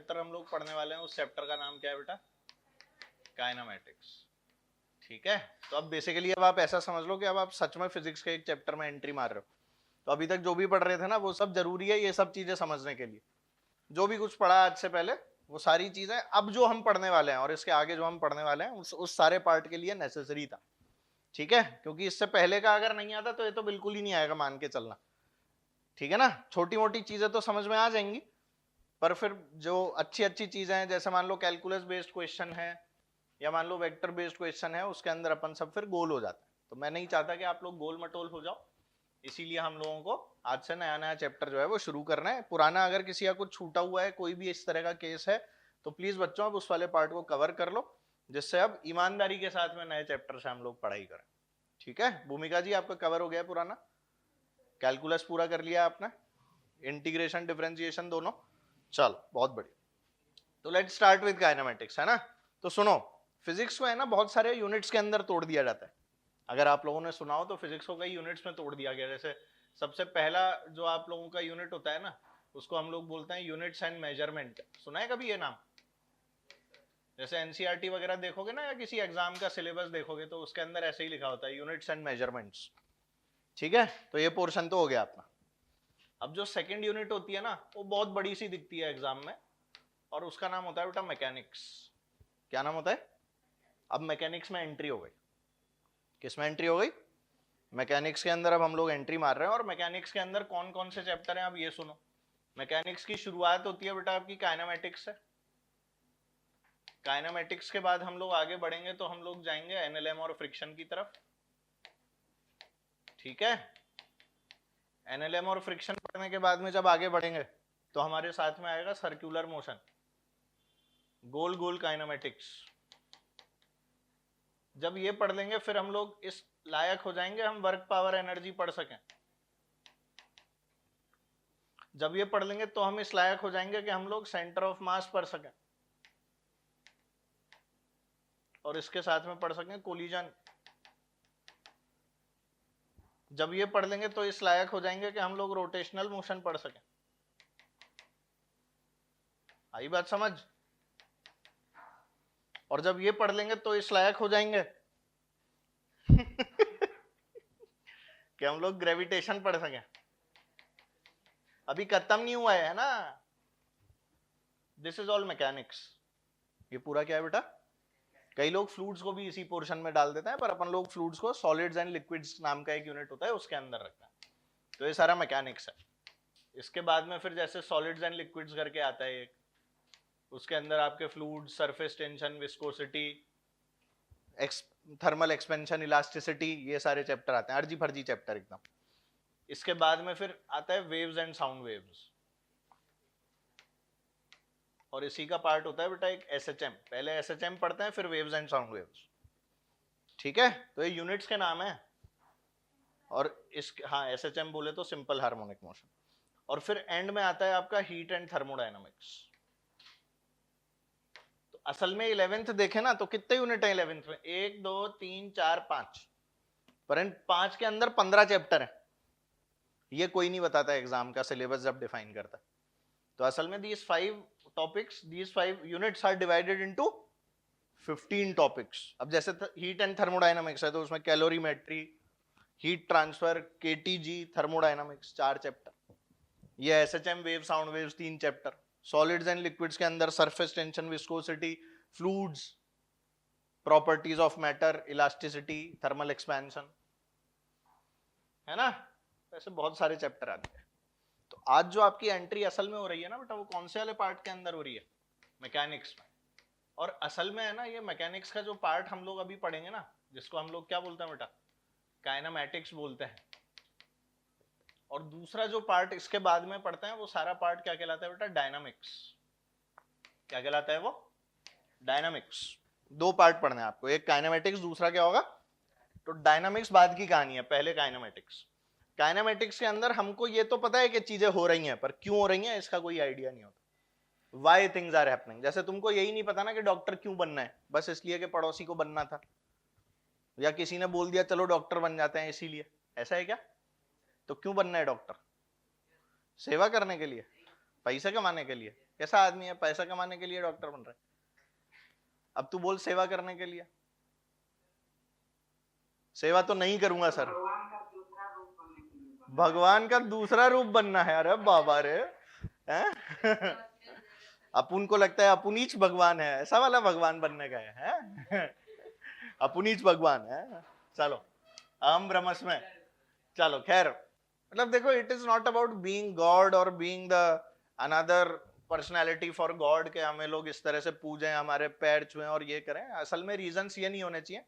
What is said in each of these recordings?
Chapter हम लोग पढ़ने वाले हैं, उस चैप्टर का नाम क्या है बेटा? काइनेमैटिक्स। ठीक है, तो अब बेसिकली अब आप ऐसा समझ लो कि अब आप सच में फिजिक्स के एक चैप्टर में एंट्री मार रहे हो। तो अभी तक जो भी पढ़ रहे थे ना, वो सब जरूरी है ये सब चीजें समझने के लिए। जो भी कुछ पढ़ा आज से पहले वो सारी चीजें अब जो हम पढ़ने वाले हैं और इसके आगे जो हम पढ़ने वाले हैं उस सारे पार्ट के लिए नेसेसरी था। ठीक है, क्योंकि इससे पहले का अगर नहीं आता तो ये तो बिल्कुल ही नहीं आएगा, मान के चलना। ठीक है ना, छोटी मोटी चीजें तो समझ में आ जाएंगी, पर फिर जो अच्छी अच्छी चीजें हैं, जैसे मान लो कैलकुलस बेस्ड क्वेश्चन है या मान लो वेक्टर बेस्ड क्वेश्चन है, उसके अंदर अपन सब फिर गोल हो जाता है। तो मैं नहीं चाहता कि आप लोग गोल मटोल हो जाओ, इसीलिए हम लोगों को आज से नया नया चैप्टर जो है वो शुरू करना है। पुराना अगर किसी का कुछ छूटा हुआ है, कोई भी इस तरह का केस है, तो प्लीज बच्चों अब उस वाले पार्ट को कवर कर लो, जिससे अब ईमानदारी के साथ में नए चैप्टर से हम लोग पढ़ाई करें। ठीक है, भूमिका जी आपका कवर हो गया पुराना, कैलकुलस पूरा कर लिया आपने, इंटीग्रेशन डिफरेंशिएशन दोनों, चलो बहुत बढ़िया। तो लेट्स स्टार्ट विद काइनेमेटिक्स, है ना। तो सुनो, फिजिक्स को है ना बहुत सारे यूनिट्स के अंदर तोड़ दिया जाता है। अगर आप लोगों ने सुना हो तो फिजिक्स को कई यूनिट्स में तोड़ दिया गया। जैसे सबसे पहला जो आप लोगों का यूनिट होता है ना, उसको हम लोग बोलते हैं यूनिट्स एंड मेजरमेंट। सुना है कभी ये नाम? जैसे एनसीईआरटी वगैरह देखोगे ना, या किसी एग्जाम का सिलेबस देखोगे, तो उसके अंदर ऐसे ही लिखा होता है यूनिट्स एंड मेजरमेंट्स। ठीक है, तो ये पोर्शन तो हो गया अपना। अब जो सेकंड यूनिट होती है ना, वो बहुत बड़ी सी दिखती है एग्जाम में, और उसका नाम होता है बेटा मैकेनिक्स। क्या नाम होता है? अब मैकेनिक्स में एंट्री हो गई। किस में एंट्री हो गई? मैकेनिक्स के अंदर अब हम लोग एंट्री मार रहे हैं। और मैकेनिक्स के अंदर कौन कौन से चैप्टर हैं अब ये सुनो। मैकेनिक्स की शुरुआत होती है बेटा आपकी काइनेमेटिक्स से। काइनेमेटिक्स के बाद हम लोग आगे बढ़ेंगे तो हम लोग जाएंगे एनएलएम और फ्रिक्शन की तरफ। ठीक है, एनएलएम और फ्रिक्शन पढ़ने के बाद में जब आगे बढ़ेंगे तो हमारे साथ में आएगा सर्कुलर मोशन, गोल गोल काइनेमेटिक्स। जब ये पढ़ लेंगे फिर हम लोग इस लायक हो जाएंगे हम वर्क पावर एनर्जी पढ़ सकें। जब ये पढ़ लेंगे तो हम इस लायक हो जाएंगे कि हम लोग सेंटर ऑफ मास पढ़ सकें, और इसके साथ में पढ़ सकें कोलिजन। जब ये पढ़ लेंगे तो इस लायक हो जाएंगे कि हम लोग रोटेशनल मोशन पढ़ सकें। आई बात समझ? और जब ये पढ़ लेंगे तो इस लायक हो जाएंगे कि हम लोग ग्रेविटेशन पढ़ सकें। अभी खत्म नहीं हुआ है ना, दिस इज ऑल मैकेनिक्स। ये पूरा क्या है बेटा? कई लोग फ्लूइड्स को भी इसी पोर्शन में डाल देते हैं, पर अपन लोग फ्लूइड्स को सॉलिड्स एंड लिक्विड्स नाम का एक यूनिट होता है उसके अंदर रखते हैं। तो ये सारा मैकेनिक्स है। इसके बाद में फिर जैसे सॉलिड्स एंड लिक्विड्स करके आता है एक, उसके अंदर आपके fluid, surface tension, viscosity, thermal expansion, elasticity, ये सारे चैप्टर आते हैं, अर्जी फर्जी चैप्टर एकदम। इसके बाद में फिर आता है वेव्स एंड साउंड वेव्स, और इसी का पार्ट होता है बेटा एक एसएचएम। पहले एसएचएम पढ़ते हैं, फिर वेव्स एंड साउंड वेव्स। ठीक है, तो ये यूनिट्स के नाम है। और इस, हाँ, एसएचएम बोले तो सिंपल हार्मोनिक मोशन। और फिर एंड में आता है आपका हीट एंड थर्मोडायनामिक्स। तो असल में 11th देखे ना तो कितने यूनिट है 11th में? 1 2 3 4 5, पर इन 5 के अंदर 15 चैप्टर है। ये कोई नहीं बताता एग्जाम का सिलेबस जब डिफाइन करता है। तो असल में these 5 topics, these 5 units are divided into 15 topics। अब जैसे हीट एंड थर्मोडायनामिक्स है तो उसमें calorimetry, heat transfer, KTG, thermodynamics 4 chapter. ये SHM, wave, sound waves 3 chapter. Solids and liquids के अंदर surface tension, viscosity, fluids, properties of matter, elasticity, thermal expansion, है ना। ऐसे बहुत सारे चैप्टर आते हैं। तो आज जो आपकी एंट्री असल में हो रही है ना बेटा, वो कौन से वाले पार्ट के अंदर हो रही है? मैकेनिक्स में। और असल में है ना, ये मैकेनिक्स का जो पार्ट हम लोग अभी पढ़ेंगे ना, जिसको हम लोग क्या बोलते हैं बेटा? काइनेमैटिक्स बोलते हैं। और दूसरा जो पार्ट इसके बाद में पढ़ते हैं, वो सारा पार्ट क्या कहलाता है बेटा? डायनामिक्स। क्या कहलाता है वो? डायनामिक्स। 2 पार्ट पढ़ने हैं आपको, एक काइनेमैटिक्स, दूसरा क्या होगा? तो डायनामिक्स बाद की कहानी है, पहले काइनेमैटिक्स। काइनेमैटिक्स के अंदर हमको ये तो पता है कि चीजें हो रही हैं, पर क्यों हो रही हैं इसका कोई आइडिया नहीं होता। Why things are happening। जैसे तुमको यही नहीं पता ना कि डॉक्टर क्यों बनना है, बस इसलिए कि पड़ोसी को बनना था, या किसी ने बोल दिया चलो डॉक्टर बन जाते हैं इसीलिए। ऐसा है क्या? तो क्यों बनना है डॉक्टर? सेवा करने के लिए, पैसे कमाने के लिए। कैसा आदमी है, पैसा कमाने के लिए डॉक्टर बन रहा है? अब तू बोल सेवा करने के लिए। सेवा तो नहीं करूंगा सर। भगवान का दूसरा रूप बनना है? अरे बाबा रे, हैं? अपुन को लगता है अपुनीच भगवान है, ऐसा वाला भगवान बनने का है? अपुनीच भगवान है। चलो अहम ब्रह्मस्मि। चलो खैर, मतलब देखो, it is not about being God और being the another personality for God के हमें लोग इस तरह से पूजें, हमारे पैर छुएं और ये करें। असल में रीजन ये नहीं होने चाहिए।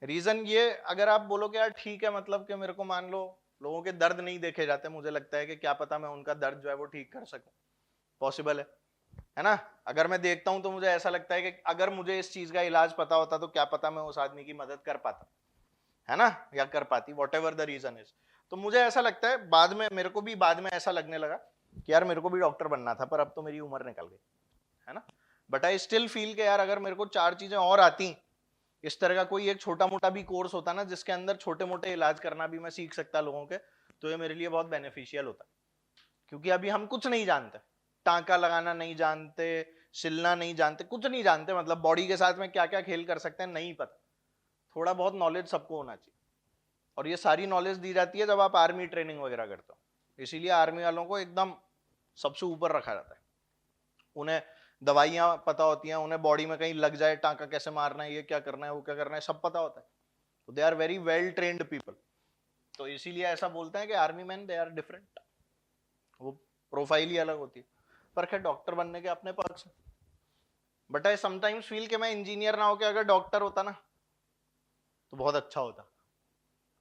रीजन ये, अगर आप बोलो कि यार ठीक है, मतलब कि मेरे को मान लो लोगों के दर्द नहीं देखे जाते, मुझे लगता है कि क्या पता मैं उनका दर्द जो है वो ठीक कर सकूं, पॉसिबल है ना? अगर मैं देखता हूं तो मुझे ऐसा लगता है कि अगर मुझे इस चीज का इलाज पता होता तो क्या पता मैं उस आदमी की मदद कर पाता, है ना, या कर पाती, whatever the reason is. तो मुझे ऐसा लगता है, बाद में मेरे को भी बाद में ऐसा लगने लगा कि यार मेरे को भी डॉक्टर बनना था, पर अब तो मेरी उम्र निकल गई, है ना। बट आई स्टिल फील कि यार अगर मेरे को 4 चीजें और आती, इस तरह का कोई एक छोटा मोटा भी कोर्स होता ना जिसके अंदर छोटे मोटे इलाज करना भी मैं सीख सकता लोगों के, तो ये मेरे लिए बहुत बेनिफिशियल होता। क्योंकि अभी हम कुछ नहीं जानते, टांका लगाना नहीं जानते, सिलना नहीं जानते, कुछ नहीं जानते, मतलब बॉडी के साथ में क्या क्या खेल कर सकते हैं नहीं पता। थोड़ा बहुत नॉलेज सबको होना चाहिए, और ये सारी नॉलेज दी जाती है जब आप आर्मी ट्रेनिंग वगैरह करते हो। इसीलिए आर्मी वालों को एकदम सबसे ऊपर रखा जाता है। उन्हें दवाइयां पता होती हैं, उन्हें बॉडी में कहीं लग जाए टांका कैसे मारना है, ये क्या करना है, वो क्या करना है, सब पता होता है। तो they are very well trained people. तो इसीलिए ऐसा बोलते हैं कि army man they are different, वो प्रोफाइल ही अलग होती है। पर खैर डॉक्टर बनने के अपने पर्क्स हैं। बट आई समटाइम्स फील कि मैं इंजीनियर ना होकर अगर डॉक्टर होता ना तो बहुत अच्छा होता,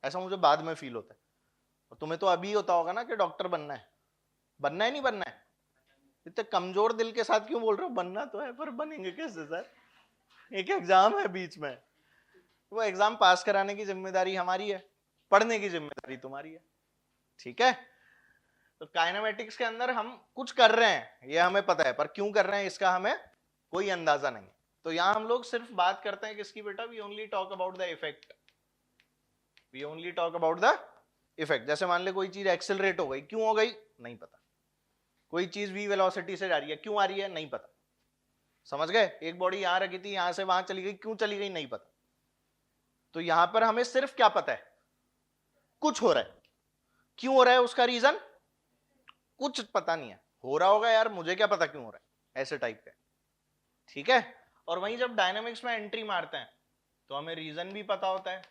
ऐसा मुझे बाद में फील होता है। और तुम्हें तो अभी होता होगा ना कि डॉक्टर बनना है, बनना है नहीं बनना है? इतने कमजोर दिल के साथ क्यों बोल रहे हो? बनना तो है, पर बनेंगे कैसे सर? एक एग्जाम है बीच में, वो एग्जाम पास कराने की जिम्मेदारी हमारी है, पढ़ने की जिम्मेदारी तुम्हारी है, ठीक है। तो काइनेमेटिक्स के अंदर हम कुछ कर रहे हैं ये हमें पता है, पर क्यों कर रहे हैं इसका हमें कोई अंदाजा नहीं। तो यहां हम लोग सिर्फ बात करते हैं किसकी बेटा? We only talk about the effect, we only talk about the effect. जैसे मान ले कोई चीज एक्सेलरेट हो गई, क्यों हो गई नहीं पता। कोई चीज वी वेलोसिटी से जा रही है, क्यों आ रही है नहीं पता। समझ गए? एक बॉडी यहां रखी थी, यहां से वहां चली गई, क्यों चली गई नहीं पता। तो यहां पर हमें सिर्फ क्या पता है? कुछ हो रहा है। क्यों हो रहा है उसका रीजन कुछ पता नहीं है, हो रहा होगा यार, मुझे क्या पता क्यों हो रहा है, ऐसे टाइप का, ठीक है। और वहीं जब डायनामिक्स में एंट्री मारते हैं तो हमें रीजन भी पता होता है।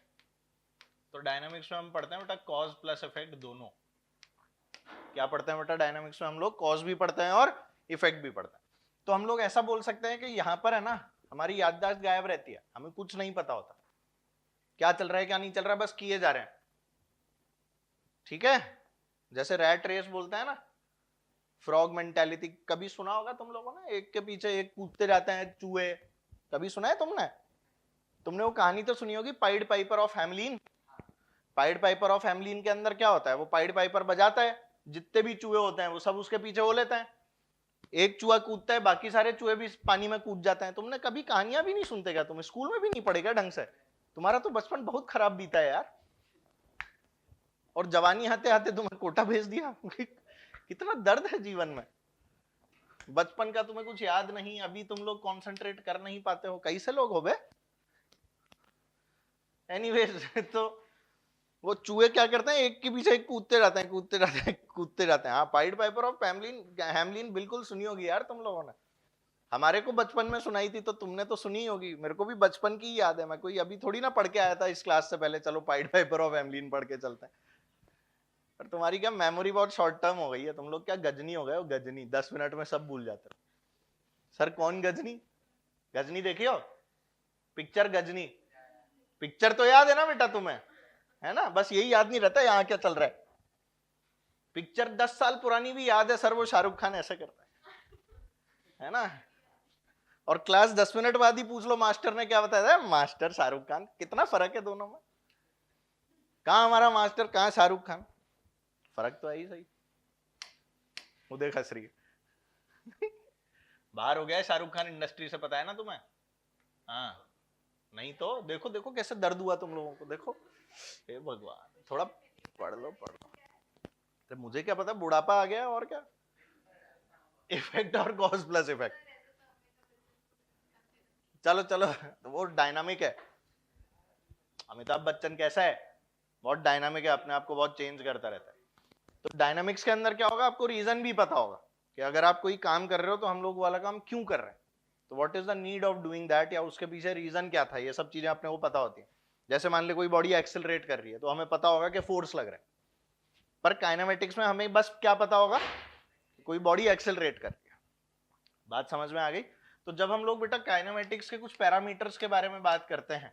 तो डायनामिक्स में हम पढ़ते हैं बेटा कॉज प्लस इफेक्ट दोनों। क्या पढ़ते हैं बेटा डायनामिक्स में? हम लोग कॉज भी पढ़ते हैं और इफेक्ट भी पढ़ते हैं। तो हम लोग ऐसा बोल सकते हैं कि यहां पर है ना, हमारी याददाश्त गायब रहती है, हमें कुछ नहीं पता होता क्या चल रहा है क्या नहीं चल रहा है, बस किए जा रहे हैं, ठीक है। जैसे रैट रेस बोलते हैं ना, फ्रॉग मेंटालिटी, कभी सुना होगा तुम लोगों ने, एक के पीछे एक कूदते जाते हैं चूहे, कभी सुना है तुमने? तुमने वो कहानी तो सुनी होगी, pied Piper of Hamelin. Pied Piper of Hamelin के अंदर क्या होता है? वो पाइड पाइपर बजाता है, जितने भी चूहे होते हैं वो सब उसके पीछे हो लेते हैं, एक चूहा कूदता है बाकी सारे चूहे भी पानी में कूद जाते हैं। तुमने कभी कहानियां भी नहीं सुनते क्या? तुम स्कूल में भी नहीं पढ़ेगा ढंग से? तुम्हारा तो बचपन बहुत खराब बीता है यार, और जवानी आते आते तुम्हें कोटा भेज दिया। कितना दर्द है जीवन में। बचपन का तुम्हें कुछ याद नहीं, अभी तुम लोग कंसंट्रेट कर नहीं पाते हो, कैसे लोग हो बे? एनीवेज, तो वो चूहे क्या करते हैं, एक के पीछे एक कूदते रहते हैं, कूदते रहते हैं, कूदते रहते हैं। हाँ, pied Piper of Hamelin, Hamelin बिल्कुल सुनी होगी यार तुम लोगों ने। हमारे को बचपन में सुनाई थी तो तुमने तो सुनी होगी, मेरे को भी बचपन की याद है, मैं कोई अभी थोड़ी ना पढ़ के आया था इस क्लास से पहले, चलो पाइड पाइपर ऑफ हैमलिन पढ़ के चलते हैं। पर तुम्हारी क्या मेमोरी बहुत शॉर्ट टर्म हो गई है, तुम लोग क्या गजनी हो गए हो, गजनी, 10 मिनट में सब भूल जाते हो। सर कौन गजनी? गजनी देखी हो पिक्चर? गजनी पिक्चर तो याद है ना बेटा तुम्हें, है ना? बस यही याद नहीं रहता यहाँ क्या चल रहा है। पिक्चर 10 साल पुरानी भी याद है सर, वो शाहरुख खान ऐसे करता है ना। और क्लास 10 मिनट बाद ही पूछ लो मास्टर ने क्या बताया था, मास्टर शाहरुख खान। कितना फर्क है दोनों में, कहां हमारा मास्टर कहां शाहरुख खान, फर्क तो है ही सही। वो देख हंस रही है। बाहर हो गया है शाहरुख खान इंडस्ट्री से, पता है ना तुम्हें? हाँ, नहीं तो देखो देखो कैसे दर्द हुआ तुम लोगों को, देखो। हे भगवान, थोड़ा पढ़ लो पढ़ लो। तो मुझे क्या पता, बुढ़ापा आ गया और क्या। इफेक्ट और कॉज प्लस इफेक्ट। चलो चलो, वो डायनामिक है। अमिताभ बच्चन कैसा है, बहुत डायनामिक है, अपने आप को बहुत चेंज करता रहता है। तो डायनामिक्स के अंदर क्या होगा, आपको रीजन भी पता होगा कि अगर आप कोई काम कर रहे हो तो हम लोग वाला काम क्यों कर रहे हैं, तो what is the need of doing that, या उसके पीछे रीजन क्या था, ये सब चीजें अपने को पता होती है। जैसे मान ले कोई बॉडी एक्सेलरेट कर रही है तो हमें पता होगा कि फोर्स लग रहा है, पर काइनेमेटिक्स में हमें बस क्या पता होगा, कोई बॉडी एक्सेलरेट कर रही है। बात समझ में आ गई। तो जब हम लोग बेटा काइनेमेटिक्स के कुछ पैरामीटर्स के बारे में बात करते हैं,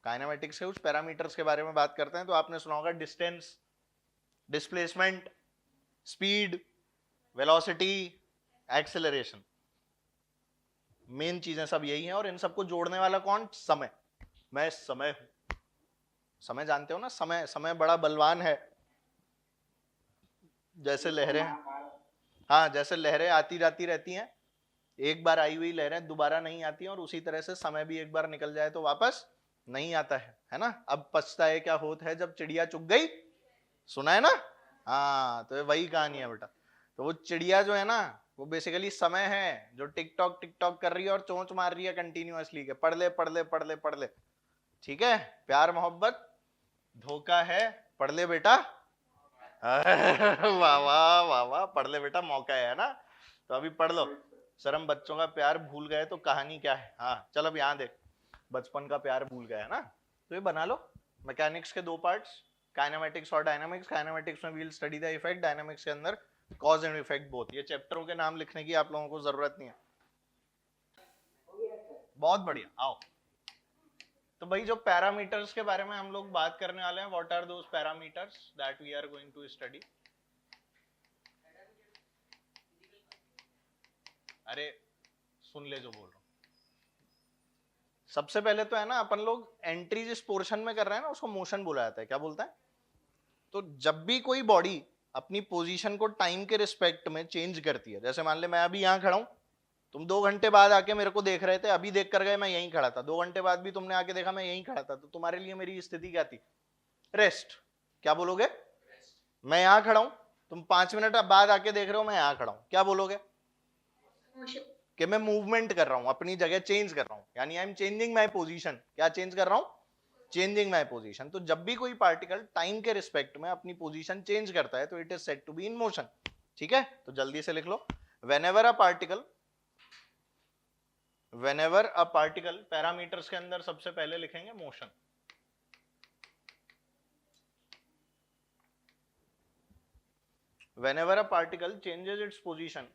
काइनेमेटिक्स के कुछ पैरामीटर्स के बारे में बात करते हैं, तो आपने सुना होगा distance, displacement, speed, velocity, acceleration. Main चीजें सब यही हैं, और इन सबको जोड़ने वाला कौन, समय। मैं समय हूं। समय जानते हो ना, समय, समय बड़ा बलवान है। जैसे लहरें, हाँ जैसे लहरें आती जाती रहती हैं, एक बार आई हुई लहरें दोबारा नहीं आती हैं, और उसी तरह से समय भी एक बार निकल जाए तो वापस नहीं आता है ना। अब पछताए क्या होत है जब चिड़िया चुग गई, सुना है ना। हाँ, तो वही कहानी है बेटा। तो वो चिड़िया जो है ना, वो बेसिकली समय है, जो टिकटॉक टिकटॉक कर रही है और चोंच मार रही है कंटिन्यूअसली के पढ़ ले पढ़ ले पढ़ ले पढ़ ले। ठीक है, प्यार मोहब्बत धोखा है, पढ़ ले बेटा। वाह वाह वाह वाह, पढ़ ले बेटा, मौका है ना। तो अभी पढ़ लो। सर हम बच्चों का प्यार भूल गए तो कहानी क्या है। हाँ चल, अब यहाँ देख, बचपन का प्यार भूल गया है ना, तो ये बना लो। मैकेनिक्स के दो पार्ट्स, काइनेमेटिक्स और डायनामिक्स। काइनेमेटिक्स में we'll study the effect, dynamics के अंदर कॉज एंड इफेक्ट बोथ। ये चैप्टरों के नाम लिखने की आप लोगों को जरूरत नहीं है। बहुत बढ़िया, आओ। तो भाई जो पैरामीटर्स के बारे में हम लोग बात करने वाले हैं, what are those parameters that we are going to study. अरे सुन ले जो बोल रहा हूं। सबसे पहले तो है ना, अपन लोग एंट्री जिस पोर्शन में कर रहे हैं ना, उसको मोशन बोला जाता है। क्या बोलता है, तो जब भी कोई बॉडी अपनी पोजीशन को टाइम के रिस्पेक्ट में चेंज करती है, जैसे मान ले मैं अभी यहाँ खड़ा हूं, तुम 2 घंटे बाद आके मेरे को देख रहे थे, अभी देख कर गए मैं यहीं खड़ा था, 2 घंटे बाद भी तुमने आके देखा मैं यहीं खड़ा था, तो तुम्हारे लिए मेरी स्थिति क्या थी, रेस्ट। क्या बोलोगे, मैं यहाँ खड़ा हूं, तुम 5 मिनट बाद आके देख रहे हो मैं यहाँ खड़ा हूं, क्या बोलोगे, कि मैं मूवमेंट कर रहा हूं, अपनी जगह चेंज कर रहा हूं, यानी I am changing my position. क्या चेंज कर रहा हूं, चेंजिंग माई पोजीशन। तो जब भी कोई पार्टिकल टाइम के रिस्पेक्ट में अपनी पोजीशन चेंज करता है तो it is said to be in motion. ठीक है, तो जल्दी से लिख लो, व्हेनेवर अ पार्टिकल, पैरामीटर्स के अंदर सबसे पहले लिखेंगे motion. Whenever a particle changes its position,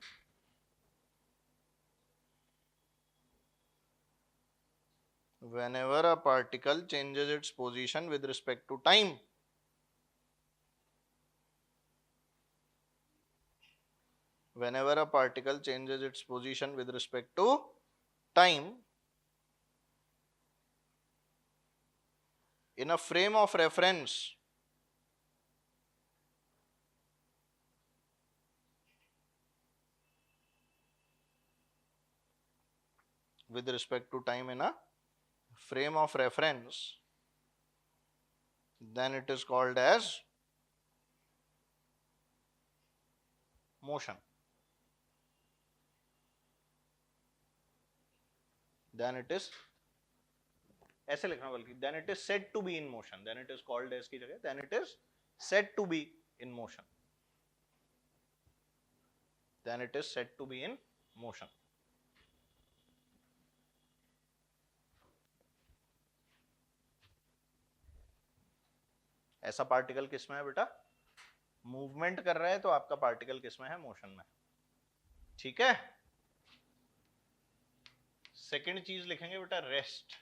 whenever a particle changes its position with respect to time, whenever a particle changes its position with respect to time in a frame of reference, with respect to time in a frame of reference, then it is called as motion. Then it is, ऐसे लिखना बल्कि, then it is said to be in motion, then it is called as की जगह then it is said to be in motion, then it is said to be in motion. ऐसा particle किसमें है बेटा, movement कर रहा है, तो आपका पार्टिकल किसमें है, मोशन में। ठीक है, सेकंड चीज लिखेंगे बेटा रेस्ट।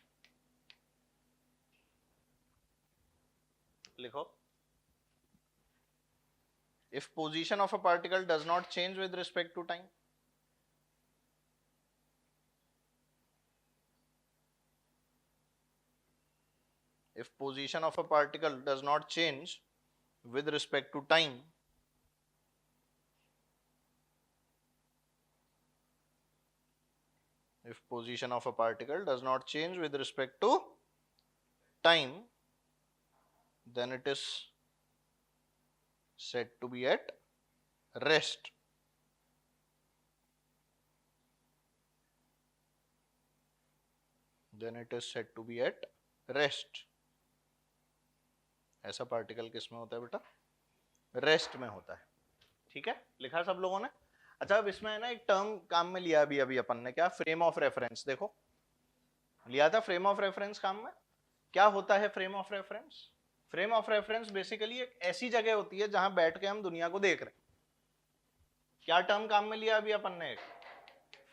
लिखो, if position of a particle does not change with respect to time, if position of a particle does not change with respect to time, if position of a particle does not change with respect to time, then it is said to be at rest. then it is said to be at rest. ऐसा particle किस में होता है बेटा? Rest में होता है। ठीक है, लिखा सब लोगों ने? अच्छा, अब इसमें है ना एक टर्म काम में लिया अभी अपन ने, क्या? Frame of reference. देखो लिया था फ्रेम ऑफ रेफरेंस काम में। क्या होता है frame of reference? Frame of reference basically एक ऐसी जगह होती है जहां बैठ के हम दुनिया को देख रहे हैं। क्या टर्म काम में लिया अभी अपन ने?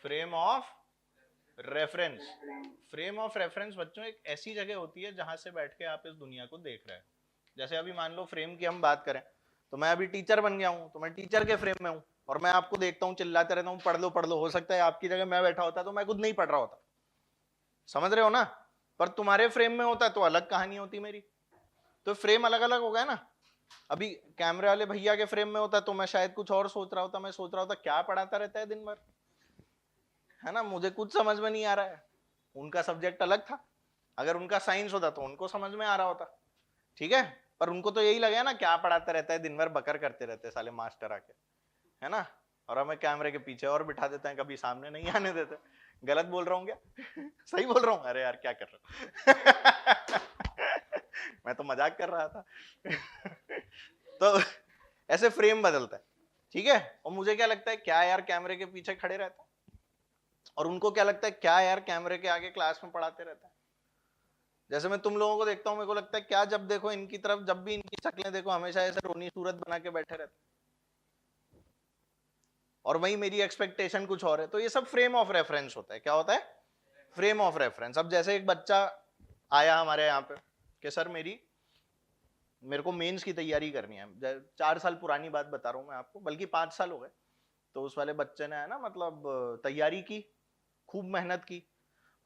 Frame of reference. Frame of reference बच्चों एक ऐसी जगह होती है जहां से बैठ के आप इस दुनिया को देख रहे हैं। जैसे अभी मान लो फ्रेम की हम बात करें, तो मैं अभी टीचर बन गया हूं, तो मैं टीचर के फ्रेम में हूं और मैं आपको देखता हूं, चिल्लाते रहता हूं पढ़ लो पढ़ लो। हो सकता है आपकी जगह मैं बैठा होता तो मैं खुद नहीं पढ़ रहा होता, समझ रहे हो ना? पर तुम्हारे फ्रेम में होता तो अलग कहानी होती मेरी। तो फ्रेम अलग अलग हो गया ना। अभी कैमरे वाले भैया के फ्रेम में होता तो मैं शायद कुछ और सोच रहा होता। मैं सोच रहा होता क्या पढ़ाता रहता है दिन भर, है ना, मुझे कुछ समझ में नहीं आ रहा है। उनका सब्जेक्ट अलग था। अगर उनका साइंस होता तो उनको समझ में आ रहा होता। ठीक है, पर उनको तो यही लगे ना, क्या पढ़ाता रहता है दिन भर, बकर करते रहते साले मास्टर आके, है ना। और हमें कैमरे के पीछे और बिठा देते हैं, कभी सामने नहीं आने देते। गलत बोल रहा हूँ क्या? सही बोल रहा हूँ? अरे यार क्या कर रहा हूँ। मैं तो मजाक कर रहा था। तो ऐसे फ्रेम बदलता है। ठीक है, और मुझे क्या लगता है, क्या यार कैमरे के पीछे खड़े रहता है, और उनको क्या लगता है, क्या यार कैमरे के आगे क्लास में पढ़ाते रहता है। जैसे मैं तुम लोगों को देखता हूं, मेरे को लगता है क्या जब देखो इनकी तरफ, जब भी इनकी शक्लें देखो, हमेशा ऐसे रोनी सूरत बना के बैठे रहते, और वही मेरी एक्सपेक्टेशन कुछ और है। तो ये सब फ्रेम ऑफ रेफरेंस होता है। क्या होता है? Frame of reference. अब जैसे एक बच्चा आया हमारे यहाँ पे कि सर मेरे को मेंस की तैयारी करनी है। 4 साल पुरानी बात बता रहा हूँ मैं आपको, बल्कि 5 साल हो गए। तो उस वाले बच्चे ने है ना, मतलब तैयारी की, खूब मेहनत की,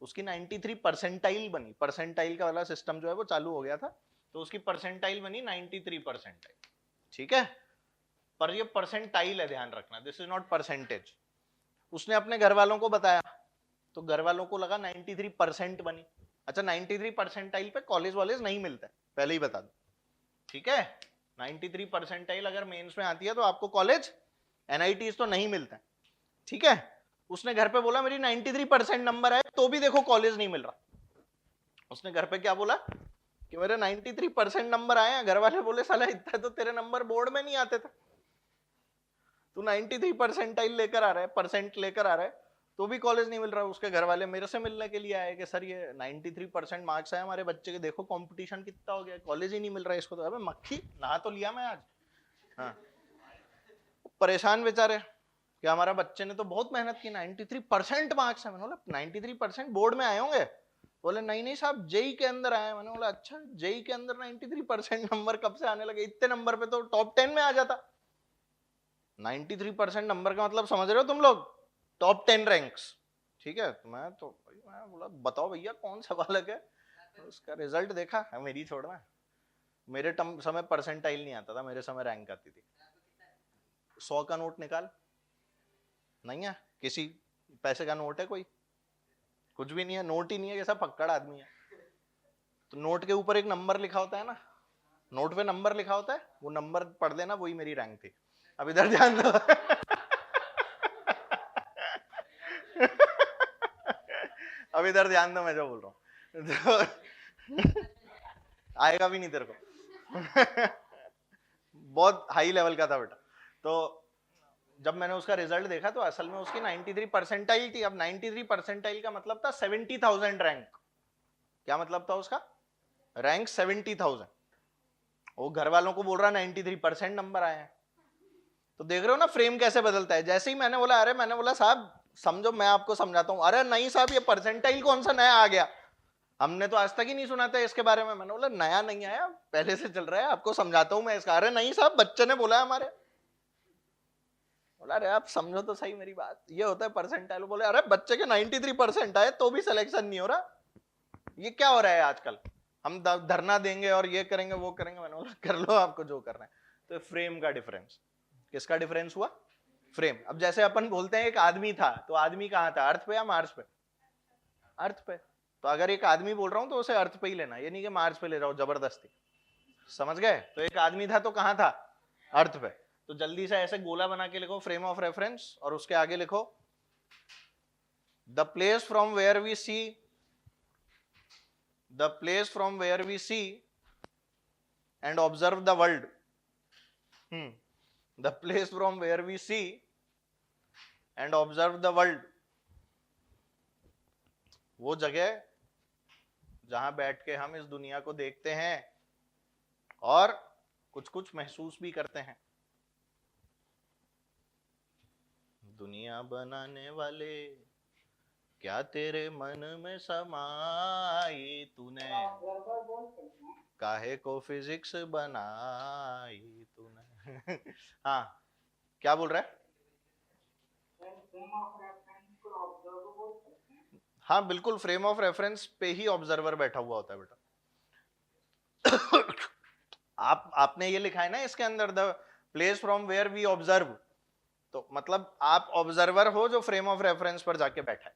उसकी 93 परसेंटाइल बनी। परसेंटाइल का वाला सिस्टम जो है वो चालू हो गया था, तो उसकी परसेंटाइल बनी 93 परसेंटाइल। ठीक है, पर ये परसेंटाइल है, ध्यान रखना, दिस इज नॉट परसेंटेज। उसने अपने घर वालों को बताया, तो घर वालों को लगा 93% बनी। अच्छा, 93 परसेंटाइल पे कॉलेज वॉलेज नहीं मिलता है, पहले ही बता दो। ठीक है, 93 परसेंटाइल अगर मेंस में आती है तो आपको कॉलेज एनआईटी तो नहीं मिलता है। ठीक है, उसने घर पे बोला मेरी 93% नंबर है, तो भी देखो कॉलेज नहीं मिल रहा। उसने घर पे क्या बोला कि मेरे 93% नंबर आए हैं। घर वाले बोले साला इतना तो तेरे नंबर बोर्ड में नहीं आते थे, तू 93 परसेंटाइल लेकर आ रहा है, परसेंट लेकर आ रहा है, तो भी कॉलेज नहीं मिल रहा। उसके घर वाले मेरे से मिलने के लिए आए कि सर ये 93% मार्क्स आए हमारे बच्चे के, देखो कंपटीशन कितना हो गया, कॉलेज ही नहीं मिल रहा है इसको। तो अबे मक्खी, नहा तो लिया मैं आज। हाँ, परेशान बेचारे कि हमारा बच्चे ने तो बहुत मेहनत की, 93% मार्क्स है। मैंने बोला 93% बोर्ड में आए होंगे? बोले नहीं नहीं साहब, जेई के अंदर आए। मैंने बोला अच्छा, जेई के अंदर 93% नंबर कब से आने लगे? इतने नंबर पे तो टॉप 10 में आ जाता। 93% नंबर का मतलब समझ रहे हो तुम लोग? Top 10 ranks. ठीक है, मैं बोला बताओ भैया कौन सा बालक है? उसका रिजल्ट देखा, मेरी छोड़ना, मेरे समय परसेंटाइल नहीं आता था, मेरे समय रैंक आती थी। 100 का नोट निकाल, नहीं है किसी पैसे का नोट है कोई? कुछ भी नहीं है, नोट ही नहीं है, कैसा पक्कड़ आदमी है। तो नोट के ऊपर एक नंबर लिखा होता है ना, नोट पे नंबर लिखा होता है, वो नंबर पढ़ लेना, वही मेरी रैंक थी। अब इधर ध्यान दो। अब इधर ध्यान दो, मैं जो बोल रहा हूँ। आएगा भी नहीं तेरे को। बहुत हाई लेवल का था बेटा। तो जब मैंने उसका रिजल्ट देखा तो असल में उसकी 93 परसेंटाइल थी। अब 93 परसेंटाइल का मतलब था 70,000 रैंक। क्या मतलब था उसका? रैंक 70,000। वो घर वालों को बोल रहा 93% नंबर आए हैं। तो देख रहे हो ना फ्रेम कैसे बदलता है। जैसे ही मैंने बोला साहब समझो, मैं आपको समझाता हूँ। अरे नहीं साहब, ये परसेंटाइल कौन सा नया आ गया, हमने तो आज तक ही नहीं सुना था इसके बारे में। मैंने बोला नया नहीं आया, पहले से चल रहा है, आपको समझाता हूं मैं इसका। अरे नहीं साहब, बच्चे ने बोला हमारे। बोला अरे आप समझो तो सही मेरी बात, ये होता है परसेंटाइल। बोले अरे बच्चे के 93% आए तो भी सिलेक्शन नहीं हो रहा, ये क्या हो रहा है आजकल? हम धरना देंगे और ये करेंगे वो करेंगे। मैंने बोला कर लो आपको जो करना है। तो फ्रेम का डिफरेंस, किसका डिफरेंस हुआ? फ्रेम। अब जैसे अपन बोलते हैं एक आदमी था, तो आदमी कहाँ था, अर्थ पे या मार्स पे? अर्थ पे। तो अगर एक आदमी बोल रहा हूं तो उसे अर्थ पे ही लेना, ये नहीं कि मार्स पे ले जाओ जबरदस्ती, समझ गए? तो एक आदमी था तो कहां था? अर्थ पे। तो जल्दी से ऐसे गोला बना के लिखो फ्रेम ऑफ रेफरेंस, और उसके आगे लिखो the place from where we see the place from where we see and observe the world, the place from where we see and observe the world, वो जगह जहां बैठ के हम इस दुनिया को देखते हैं और कुछ कुछ महसूस भी करते हैं। दुनिया बनाने वाले क्या तेरे मन में समाई तूने, काहे को फिजिक्स बनाई तूने। हाँ क्या बोल रहा है? हाँ बिल्कुल, फ्रेम ऑफ रेफरेंस पे ही ऑब्जर्वर बैठा हुआ होता है बेटा। आपने ये लिखा है ना इसके अंदर, the place from where we observe, तो मतलब आप ऑब्जर्वर हो जो फ्रेम ऑफ रेफरेंस पर जाके बैठा है,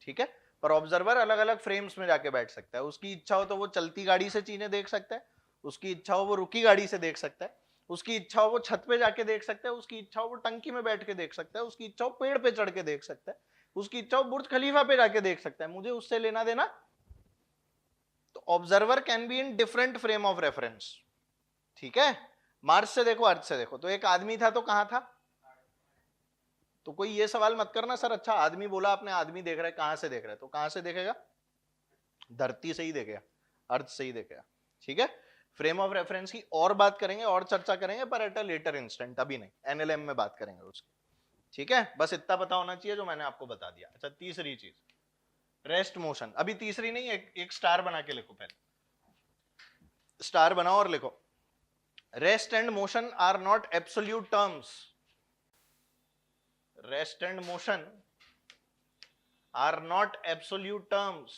ठीक है। पर ऑब्जर्वर अलग अलग फ्रेम्स में जाके बैठ सकता है। उसकी इच्छा हो तो वो चलती गाड़ी से चीजें देख सकता है, उसकी इच्छा हो वो रुकी गाड़ी से देख सकता है, उसकी इच्छा हो वो छत पे जाके देख सकता है, उसकी इच्छा हो वो टंकी में बैठ के देख सकता है, उसकी इच्छा हो पेड़ पे चढ़ के देख सकता है, उसकी इच्छा हो बुर्ज खलीफा पे जाके देख सकता है। मुझे उससे लेना देना। तो observer can be in different frame of reference, ठीक है। मार्स से देखो, अर्थ से देखो, तो एक आदमी था तो कहां था? तो कोई ये सवाल मत करना सर अच्छा आदमी बोला आपने, आदमी देख रहा है, कहां से देख रहा है? तो कहां से देखेगा? धरती से ही देखेगा, अर्थ से ही देखेगा, ठीक है। फ्रेम ऑफ रेफरेंस की और बात करेंगे और चर्चा करेंगे, पर एट अ लेटर इंस्टेंट, अभी नहीं, एनएलएम में बात करेंगे उसकी, ठीक है। बस इतना पता होना चाहिए जो मैंने आपको बता दिया। अच्छा तीसरी चीज रेस्ट मोशन, अभी तीसरी नहीं, एक स्टार बना के लिखो, पहले स्टार बनाओ और लिखो, rest and motion are not absolute terms, rest and motion are not absolute terms.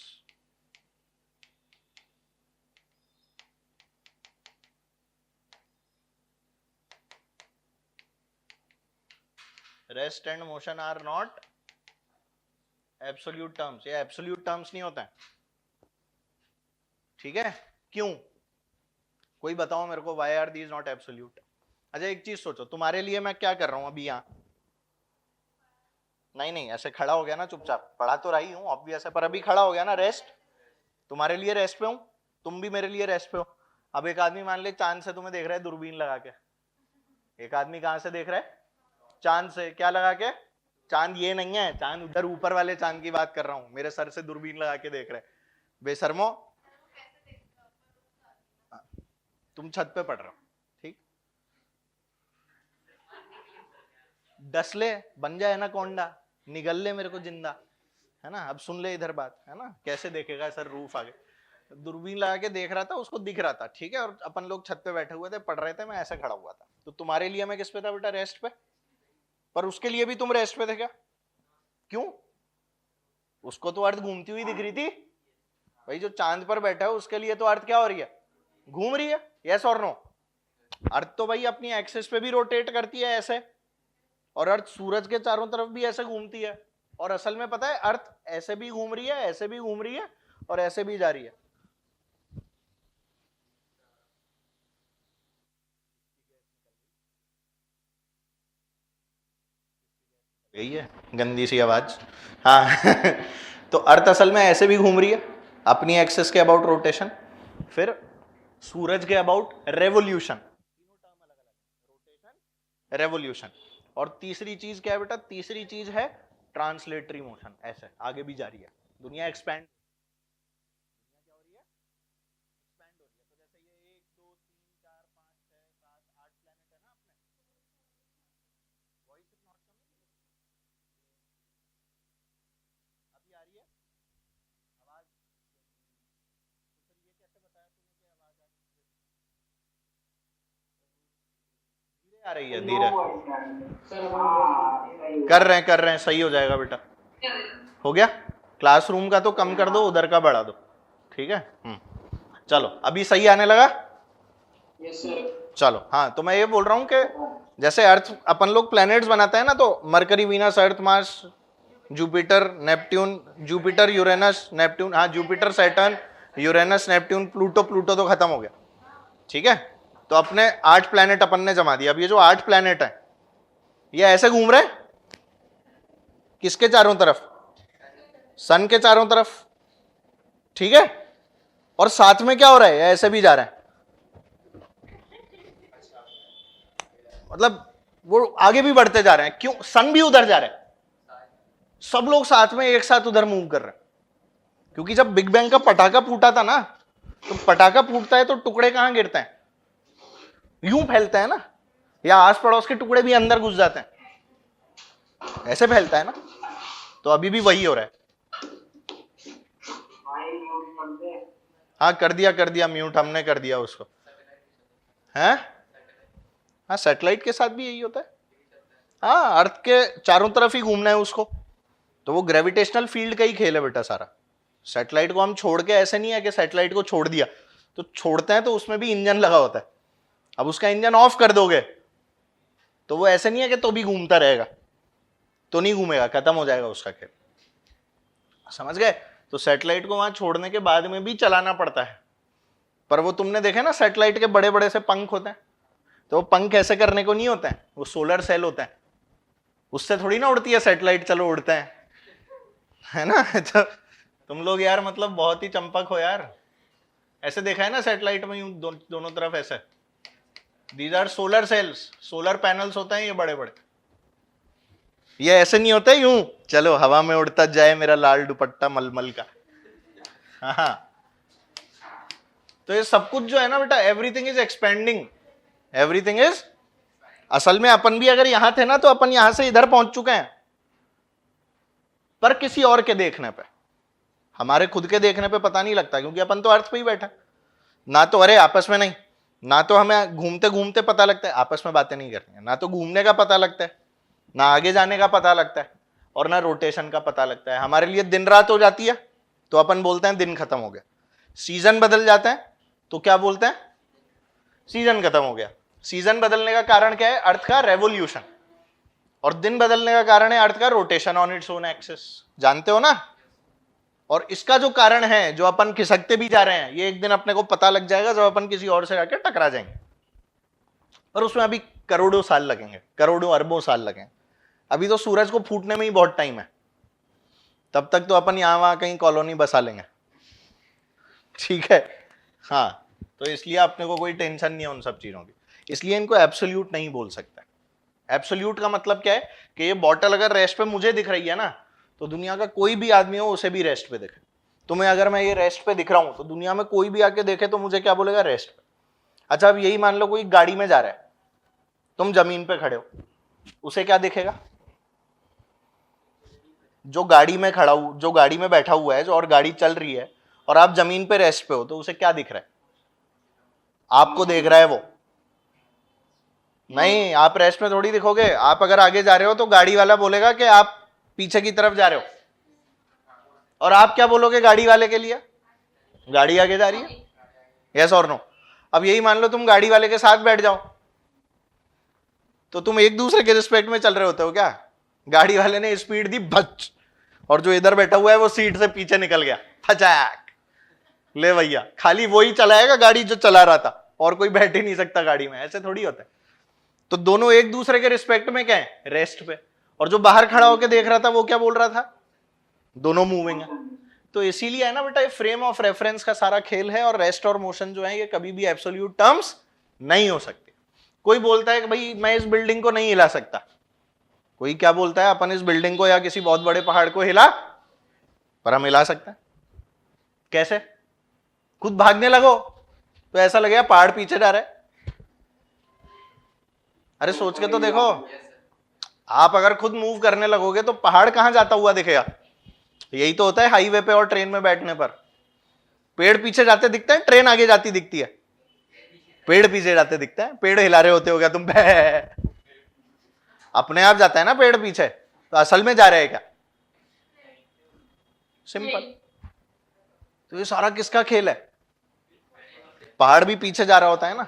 Rest and motion are not absolute terms, ये एब्सोल्यूट टर्म्स नहीं होता है, ठीक है। क्यों? कोई बताओ मेरे को, why are these not absolute? अच्छा एक चीज सोचो, तुम्हारे लिए मैं क्या कर रहा हूं अभी यहां? नहीं ऐसे खड़ा हो गया ना चुपचाप, पढ़ा तो रही हूं ऑब्वियस है, पर अभी खड़ा हो गया ना, रेस्ट। तुम्हारे लिए रेस्ट पे हूं, तुम भी मेरे लिए रेस्ट पे हो। अब एक आदमी मान ले चांद से तुम्हें देख रहा है दूरबीन लगा के, एक आदमी कहां से देख रहा है? चांद से। क्या लगा के? चांद ये नहीं है, चांद उधर ऊपर वाले चांद की बात कर रहा हूं, मेरे सर से दूरबीन लगा के देख रहे। बेशर्मो, तुम छत पे पढ़ रहे हो, ठीक। डस ले, बन जाए ना कोंडा, निगल ले मेरे को जिंदा, है ना। अब सुन ले इधर बात, है ना, कैसे देखेगा सर रूफ आगे। दूरबीन लगा के देख रहा था, उसको दिख रहा था, ठीक है। और अपन लोग छत पे बैठे हुए थे, पढ़ रहे थे, मैं ऐसे खड़ा हुआ था। तो तुम्हारे लिए मैं किस पे था बेटा? रेस्ट पे। पर उसके लिए भी तुम रेस्ट पे थे क्या? क्यों? उसको तो अर्थ घूमती हुई दिख रही थी भाई। जो चांद पर बैठा है उसके लिए तो अर्थ क्या हो रही है? घूम रही है। यस और नो? अर्थ तो भाई अपनी एक्सिस पे भी रोटेट करती है ऐसे, और अर्थ सूरज के चारों तरफ भी ऐसे घूमती है। और असल में पता है अर्थ ऐसे भी घूम रही है, ऐसे भी घूम रही है, और ऐसे भी जा रही है। यही है गंदी सी आवाज। हाँ तो अर्थ असल में ऐसे भी घूम रही है अपनी एक्सिस के अबाउट रोटेशन, फिर सूरज के अबाउट रेवोल्यूशन, रेवोल्यूशन। और तीसरी चीज क्या है बेटा? तीसरी चीज है ट्रांसलेटरी मोशन, ऐसे आगे भी जा रही है दुनिया, एक्सपैंड आ रही है धीरे। कर रहे हैं, सही हो जाएगा बेटा। हो गया? क्लासरूम का तो कम कर दो, उधर का बढ़ा दो, ठीक है। चलो अभी सही आने लगा? चलो हाँ, तो मैं ये बोल रहा हूं कि जैसे अर्थ अपन लोग प्लैनेट्स बनाते हैं ना, तो Mercury, Venus, Earth, Mars, Jupiter, Neptune, Jupiter, Uranus, Neptune, हाँ Jupiter, Saturn, Uranus, Neptune, Pluto. Pluto तो खत्म हो गया, ठीक है। तो अपने 8 प्लैनेट अपन ने जमा दिया। अब ये जो 8 प्लैनेट है ये ऐसे घूम रहे किसके चारों तरफ? सन के चारों तरफ, ठीक है। और साथ में क्या हो रहा है, ऐसे भी जा रहा है, मतलब वो आगे भी बढ़ते जा रहे हैं। क्यों? सन भी उधर जा रहा है, सब लोग साथ में एक साथ उधर मूव कर रहे हैं। क्योंकि जब बिग बैंग का पटाखा फूटा था ना, तो पटाखा फूटता है तो टुकड़े कहां गिरते हैं, यूं फैलता है ना, या आस पड़ोस के टुकड़े भी अंदर घुस जाते हैं, ऐसे फैलता है ना। तो अभी भी वही हो रहा है। हाँ कर दिया म्यूट, हमने कर दिया उसको। हैं? हाँ सैटेलाइट के साथ भी यही होता है। हाँ अर्थ के चारों तरफ ही घूमना है उसको, तो वो ग्रेविटेशनल फील्ड का ही खेल है बेटा सारा। सैटेलाइट को हम छोड़ के, ऐसे नहीं है कि सैटेलाइट को छोड़ दिया, तो छोड़ते हैं तो उसमें भी इंजन लगा होता है। अब उसका इंजन ऑफ कर दोगे तो वो ऐसे नहीं है कि तो भी घूमता रहेगा, तो नहीं घूमेगा, खत्म हो जाएगा उसका खेल। समझ गए? तो सैटेलाइट को वहां छोड़ने के बाद में भी चलाना पड़ता है। पर वो तुमने देखे ना, सैटेलाइट के बड़े बड़े से पंख होते हैं, तो वो पंख ऐसे करने को नहीं होते हैं, वो सोलर सेल होते हैं, उससे थोड़ी ना उड़ती है सैटेलाइट। चलो उड़ते हैं, है ना। तो तुम लोग यार मतलब बहुत ही चंपक हो यार। ऐसे देखा है ना सैटेलाइट में यूं दोनों तरफ ऐसे, these are solar cells, solar panels होते हैं ये बड़े बड़े। ये ऐसे नहीं होते यूं चलो हवा में उड़ता जाए मेरा लाल दुपट्टा मलमल का। हाँ तो ये सब कुछ जो है ना बेटा, everything is expanding, everything is. असल में अपन भी अगर यहां थे ना तो अपन यहां से इधर पहुंच चुके हैं, पर किसी और के देखने पे, हमारे खुद के देखने पे पता नहीं लगता, क्योंकि अपन तो अर्थ पे ही बैठा ना। तो अरे आपस में नहीं, ना तो हमें घूमते घूमते पता लगता है, आपस में बातें नहीं करनी है, ना तो घूमने का पता लगता है, ना आगे जाने का पता लगता है, और ना रोटेशन का पता लगता है। हमारे लिए दिन रात हो जाती है तो अपन बोलते हैं दिन खत्म हो गया, सीजन बदल जाता है तो क्या बोलते हैं, सीजन खत्म हो गया। सीजन बदलने का कारण क्या है, अर्थ का रेवोल्यूशन, और दिन बदलने का कारण है अर्थ का rotation on its own axis, जानते हो ना। और इसका जो कारण है, जो अपन खिसकते भी जा रहे हैं, ये एक दिन अपने को पता लग जाएगा जब अपन किसी और से जाकर टकरा जाएंगे, पर उसमें अभी करोड़ों साल लगेंगे, करोड़ों अरबों साल लगेंगे। अभी तो सूरज को फूटने में ही बहुत टाइम है, तब तक तो अपन यहां वहां कहीं कॉलोनी बसा लेंगे, ठीक है। हाँ तो इसलिए अपने को कोई टेंशन नहीं है उन सब चीजों की, इसलिए इनको एब्सोल्यूट नहीं बोल सकता। एब्सोल्यूट का मतलब क्या है कि ये बॉटल अगर रेस्ट पे मुझे दिख रही है ना, तो दुनिया का कोई भी आदमी हो उसे भी रेस्ट पे दिखे। तुम्हें अगर मैं ये रेस्ट पे दिख रहा हूं तो दुनिया में कोई भी आके देखे तो मुझे क्या बोलेगा, रेस्ट पे। अच्छा अब यही मान लो कोई गाड़ी में जा रहा है, तुम जमीन पे खड़े हो, उसे क्या दिखेगा, जो गाड़ी में खड़ा हूं, जो गाड़ी में बैठा हुआ है, जो और गाड़ी चल रही है और आप जमीन पे रेस्ट पे हो, तो उसे क्या दिख रहा है, आपको देख रहा है वो नहीं, आप रेस्ट में थोड़ी दिखोगे। आप अगर आगे जा रहे हो तो गाड़ी वाला बोलेगा कि आप पीछे की तरफ जा रहे हो, और आप क्या बोलोगे गाड़ी वाले के लिए, गाड़ी आगे जा रही है, यस और नो। अब यही मान लो तुम गाड़ी वाले के साथ बैठ जाओ, तो तुम एक दूसरे के रिस्पेक्ट में चल रहे होते हो क्या, गाड़ी वाले ने स्पीड दी भच, और जो इधर बैठा हुआ है वो सीट से पीछे निकल गया फचाक, ले भैया, खाली वही चलाएगा गाड़ी जो चला रहा था, और कोई बैठ ही नहीं सकता गाड़ी में, ऐसे थोड़ी होता है। तो दोनों एक दूसरे के रिस्पेक्ट में क्या है, रेस्ट पे। और जो बाहर खड़ा होकर देख रहा था वो क्या बोल रहा था, दोनों मूविंग है। तो इसीलिए है ना बेटा, ये फ्रेम ऑफ रेफरेंस का सारा खेल है, और रेस्ट और मोशन जो है ये कभी भी एब्सोल्यूट टर्म्स नहीं हो सकते। कोई बोलता है कि भाई मैं इस बिल्डिंग को नहीं हिला सकता, कोई क्या बोलता है अपन इस बिल्डिंग को या किसी बहुत बड़े पहाड़ को हिला, पर हम हिला सकते हैं। कैसे? खुद भागने लगो तो ऐसा लगेगा पहाड़ पीछे जा रहा है। अरे सोच के तो देखो, आप अगर खुद मूव करने लगोगे तो पहाड़ कहां जाता हुआ दिखेगा। यही तो होता है हाईवे पे और ट्रेन में बैठने पर, पेड़ पीछे जाते दिखते हैं, ट्रेन आगे जाती दिखती है, पेड़ पीछे जाते दिखते हैं। पेड़ हिला रहे होते हो क्या तुम, अपने आप जाता है ना पेड़ पीछे, तो असल में जा रहे हैं क्या, सिंपल। तो ये सारा किसका खेल है, पहाड़ भी पीछे जा रहा होता है ना।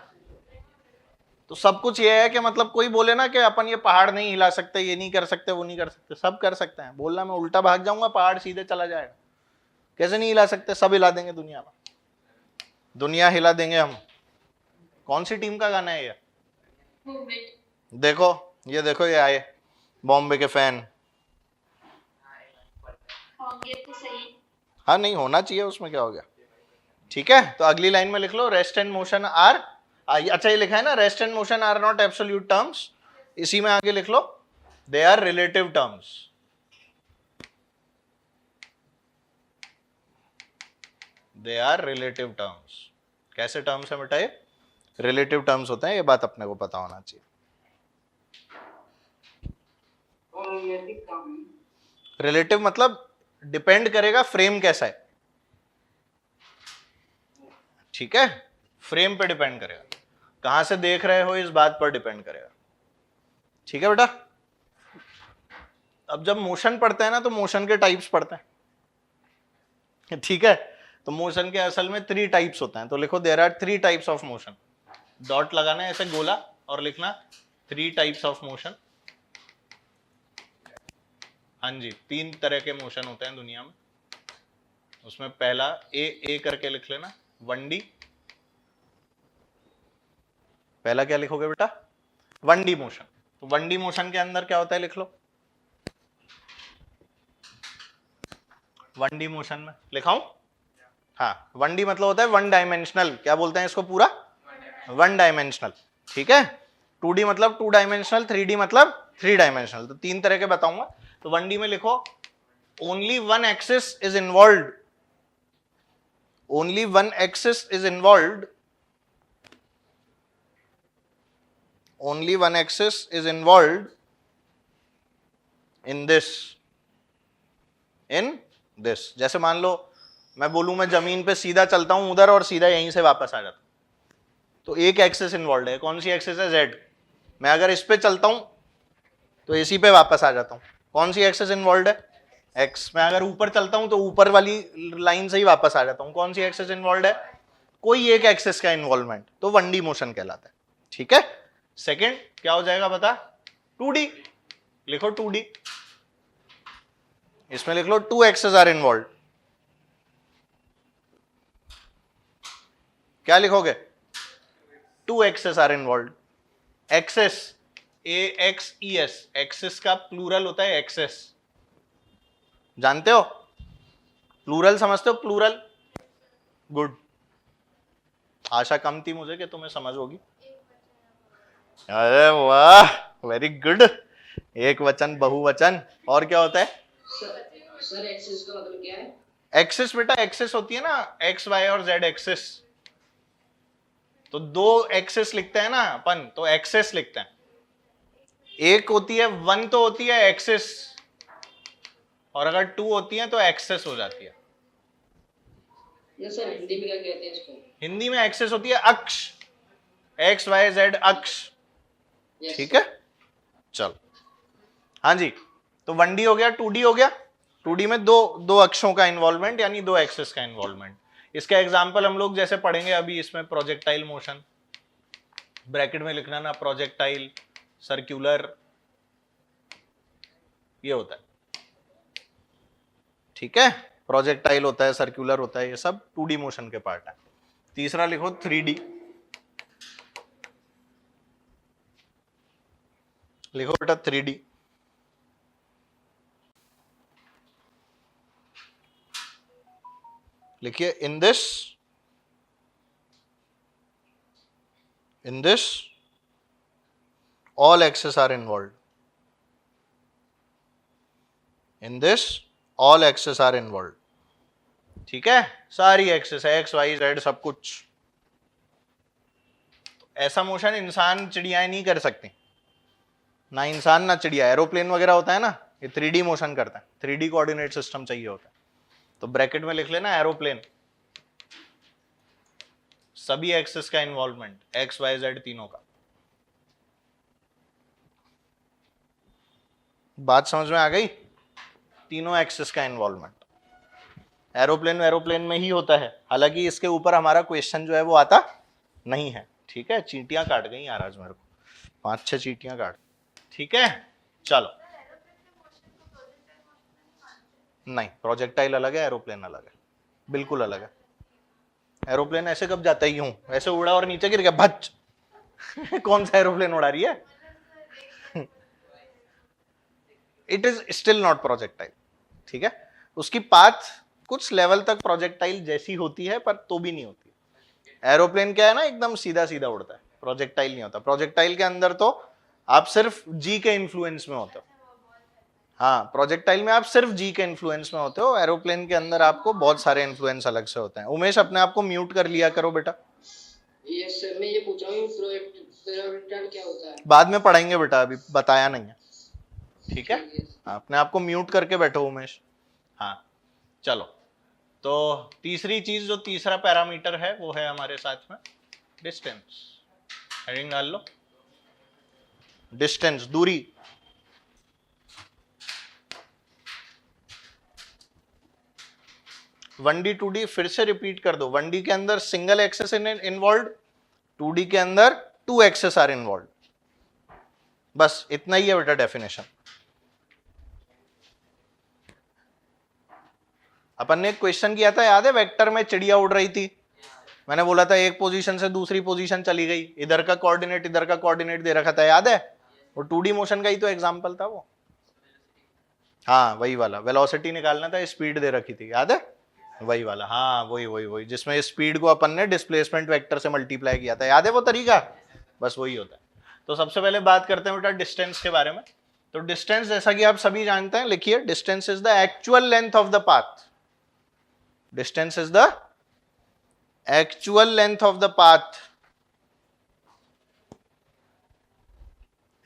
तो सब कुछ ये है कि मतलब कोई बोले ना कि अपन ये पहाड़ नहीं हिला सकते, ये नहीं कर सकते, वो नहीं कर सकते, सब कर सकते हैं। बोलना मैं उल्टा भाग जाऊंगा पहाड़ सीधे चला जाएगा, कैसे नहीं हिला सकते, सब हिला देंगे दुनिया में, दुनिया हिला देंगे हम। कौन सी टीम का गाना है ये, देखो ये देखो, ये आए बॉम्बे के फैन। हाँ नहीं होना चाहिए, उसमें क्या हो गया, ठीक है, तो अगली लाइन में लिख लो रेस्ट एंड मोशन आर, अच्छा ये लिखा है ना, rest and motion are not absolute terms, इसी में आगे लिख लो they are relative terms. They are relative terms. कैसे टर्म्स है बेटा ये? रिलेटिव टर्म्स होते हैं, ये बात अपने को पता होना चाहिए। रिलेटिव मतलब डिपेंड करेगा फ्रेम कैसा है, ठीक है, फ्रेम पे डिपेंड करेगा, कहां से देख रहे हो इस बात पर डिपेंड करेगा, ठीक है बेटा। अब जब मोशन पढ़ते हैं ना तो मोशन के टाइप्स पढ़ते हैं, ठीक है, तो मोशन के असल में 3 टाइप्स होते हैं, तो लिखो there are 3 types of motion, dot लगाना है ऐसे गोला और लिखना 3 टाइप्स ऑफ मोशन। हाँ जी, 3 तरह के मोशन होते हैं दुनिया में, उसमें पहला ए करके लिख लेना 1D। पहला क्या लिखोगे बेटा? 1D motion. तो 1D मोशन के अंदर क्या होता है लिख लो, 1D मोशन में लिखाऊं? हाँ, 1D मतलब होता है 1 डायमेंशनल, क्या बोलते हैं इसको पूरा? 1 डायमेंशनल, ठीक है। 2D मतलब 2 डायमेंशनल, 3D मतलब 3 डायमेंशनल, तो 3 तरह के बताऊंगा। तो 1D में लिखो only 1 axis is involved, only 1 axis is involved, only 1 axis is involved in this, जैसे मान लो मैं बोलूं मैं जमीन पे सीधा चलता हूं उधर और सीधा यहीं से वापस आ जाता हूं, तो एक एक्सिस इन्वॉल्व है, कौन सी एक्सिस है? Z। मैं अगर इस पे चलता हूं तो इसी पे वापस आ जाता हूं, कौन सी एक्सिस इन्वॉल्व है? X। मैं अगर ऊपर चलता हूं तो ऊपर वाली लाइन से ही वापस आ जाता हूं, कौन सी एक्सिस इन्वॉल्व है? कोई एक एक्सिस का इन्वॉल्वमेंट, तो 1D मोशन कहलाता है, ठीक है। सेकेंड क्या हो जाएगा बता? 2D। लिखो 2D, इसमें लिख लो 2 एक्सेस आर इन्वॉल्व। क्या लिखोगे? 2 axes are involve. Axes AXES, axes का प्लूरल होता है एक्सेस, जानते हो? प्लूरल समझते हो? प्लूरल, गुड, आशा कम थी मुझे कि तुम्हें समझ होगी। अरे वाह, वेरी गुड। एक वचन, बहुवचन, और क्या होता है? सर एक्सिस का मतलब क्या है? एक्सिस बेटा, एक्सिस होती है ना एक्स वाई और जेड एक्सिस, तो 2 एक्सिस लिखते हैं ना अपन, तो एक्सिस लिखते हैं। एक होती है 1 तो होती है एक्सिस, और अगर 2 होती है तो एक्सेस हो जाती है। सर हिंदी में क्या कहते हैं इसको? हिंदी में एक्सेस होती है अक्ष, एक्स वाई जेड अक्ष, ठीक है। चलो, हाँ जी, तो 1D हो गया, 2D हो गया। 2D में दो अक्षों का इन्वॉल्वमेंट, यानी 2 एक्सिस का इन्वॉल्वमेंट। इसका एग्जांपल हम लोग जैसे पढ़ेंगे अभी, इसमें प्रोजेक्टाइल मोशन, ब्रैकेट में लिखना ना, प्रोजेक्टाइल, सर्कुलर, ये होता है, ठीक है। प्रोजेक्टाइल होता है, सर्कुलर होता है, ये सब 2D मोशन के पार्ट है। तीसरा लिखो 3D, लिखो बेटा 3D। लिखिए in this all axes are involved, in this all axes are involved, ठीक है। सारी एक्सेस है, एक्स वाई जेड सब कुछ। ऐसा मोशन इंसान चिड़ियाएं नहीं कर सकती, ना इंसान ना चिड़िया। एरोप्लेन वगैरह होता है ना, ये 3D मोशन करता है, 3D कोऑर्डिनेट सिस्टम चाहिए होता है, तो ब्रैकेट में लिख लेना एरोप्लेन, सभी एक्सेस का इन्वॉल्वमेंट, एक्स वाई जेड तीनों का। बात समझ में आ गई? तीनों एक्सेस का इन्वॉल्वमेंट एरोप्लेन में ही होता है, हालांकि इसके ऊपर हमारा क्वेश्चन जो है वो आता नहीं है, ठीक है। चींटियां काट गई यार आज मेरे को, 5-6 चींटियां काट, ठीक है। चलो, नहीं, प्रोजेक्टाइल अलग है, एरोप्लेन अलग है, बिल्कुल अलग है। एरोप्लेन ऐसे कब जाता ही हूं, ऐसे उड़ा और नीचे गिर गया भच कौन सा एरोप्लेन उड़ा रही है? It is still not projectile, ठीक है। उसकी पाथ कुछ लेवल तक प्रोजेक्टाइल जैसी होती है पर तो भी नहीं होती। एरोप्लेन क्या है ना, एकदम सीधा सीधा उड़ता है, प्रोजेक्टाइल नहीं होता। प्रोजेक्टाइल के अंदर तो आप सिर्फ जी के इन्फ्लुएंस में होते हो। हाँ, प्रोजेक्टाइल में आप सिर्फ जी के इन्फ्लुएंस में होते हो, एरोप्लेन के अंदर आपको बहुत सारे इन्फ्लुएंस अलग से होते हैं। उमेश अपने आप को म्यूट कर लिया करो बेटा। यस सर, मैं ये पूछ रहा हूँ प्रोजेक्टाइल क्या होता है? बाद में पढ़ाएंगे बेटा, अभी बताया नहीं है, ठीक है। ठीक है। अपने आप को म्यूट करके बैठो उमेश। हाँ चलो, तो तीसरी चीज जो तीसरा पैरामीटर है वो है हमारे साथ में डिस्टेंस। हेडिंग डाल लो, डिस्टेंस, दूरी। 1D 2D फिर से रिपीट कर दो। 1D के अंदर सिंगल एक्सेस इन्वॉल्व, 2D के अंदर 2 एक्सेस आर इन्वॉल्व। बस इतना ही है बेटा डेफिनेशन। अपन ने एक क्वेश्चन किया था, याद है, वेक्टर में चिड़िया उड़ रही थी, मैंने बोला था एक पोजीशन से दूसरी पोजीशन चली गई, इधर का कोऑर्डिनेट इधर का कोऑर्डिनेट दे रखा था, याद है? वो 2D मोशन का ही तो एग्जांपल था वो। हाँ वही वाला, वेलोसिटी निकालना था, स्पीड दे रखी थी, याद है? वही वाला, हाँ वही वही वही, जिसमें स्पीड को अपन ने डिस्प्लेसमेंट वेक्टर से मल्टीप्लाई किया था, याद है वो तरीका? बस वही होता है। तो सबसे पहले बात करते हैं बेटा डिस्टेंस के बारे में। तो डिस्टेंस जैसा कि आप सभी जानते हैं, लिखिए, distance is the actual length of the path. Distance is the actual length of the path,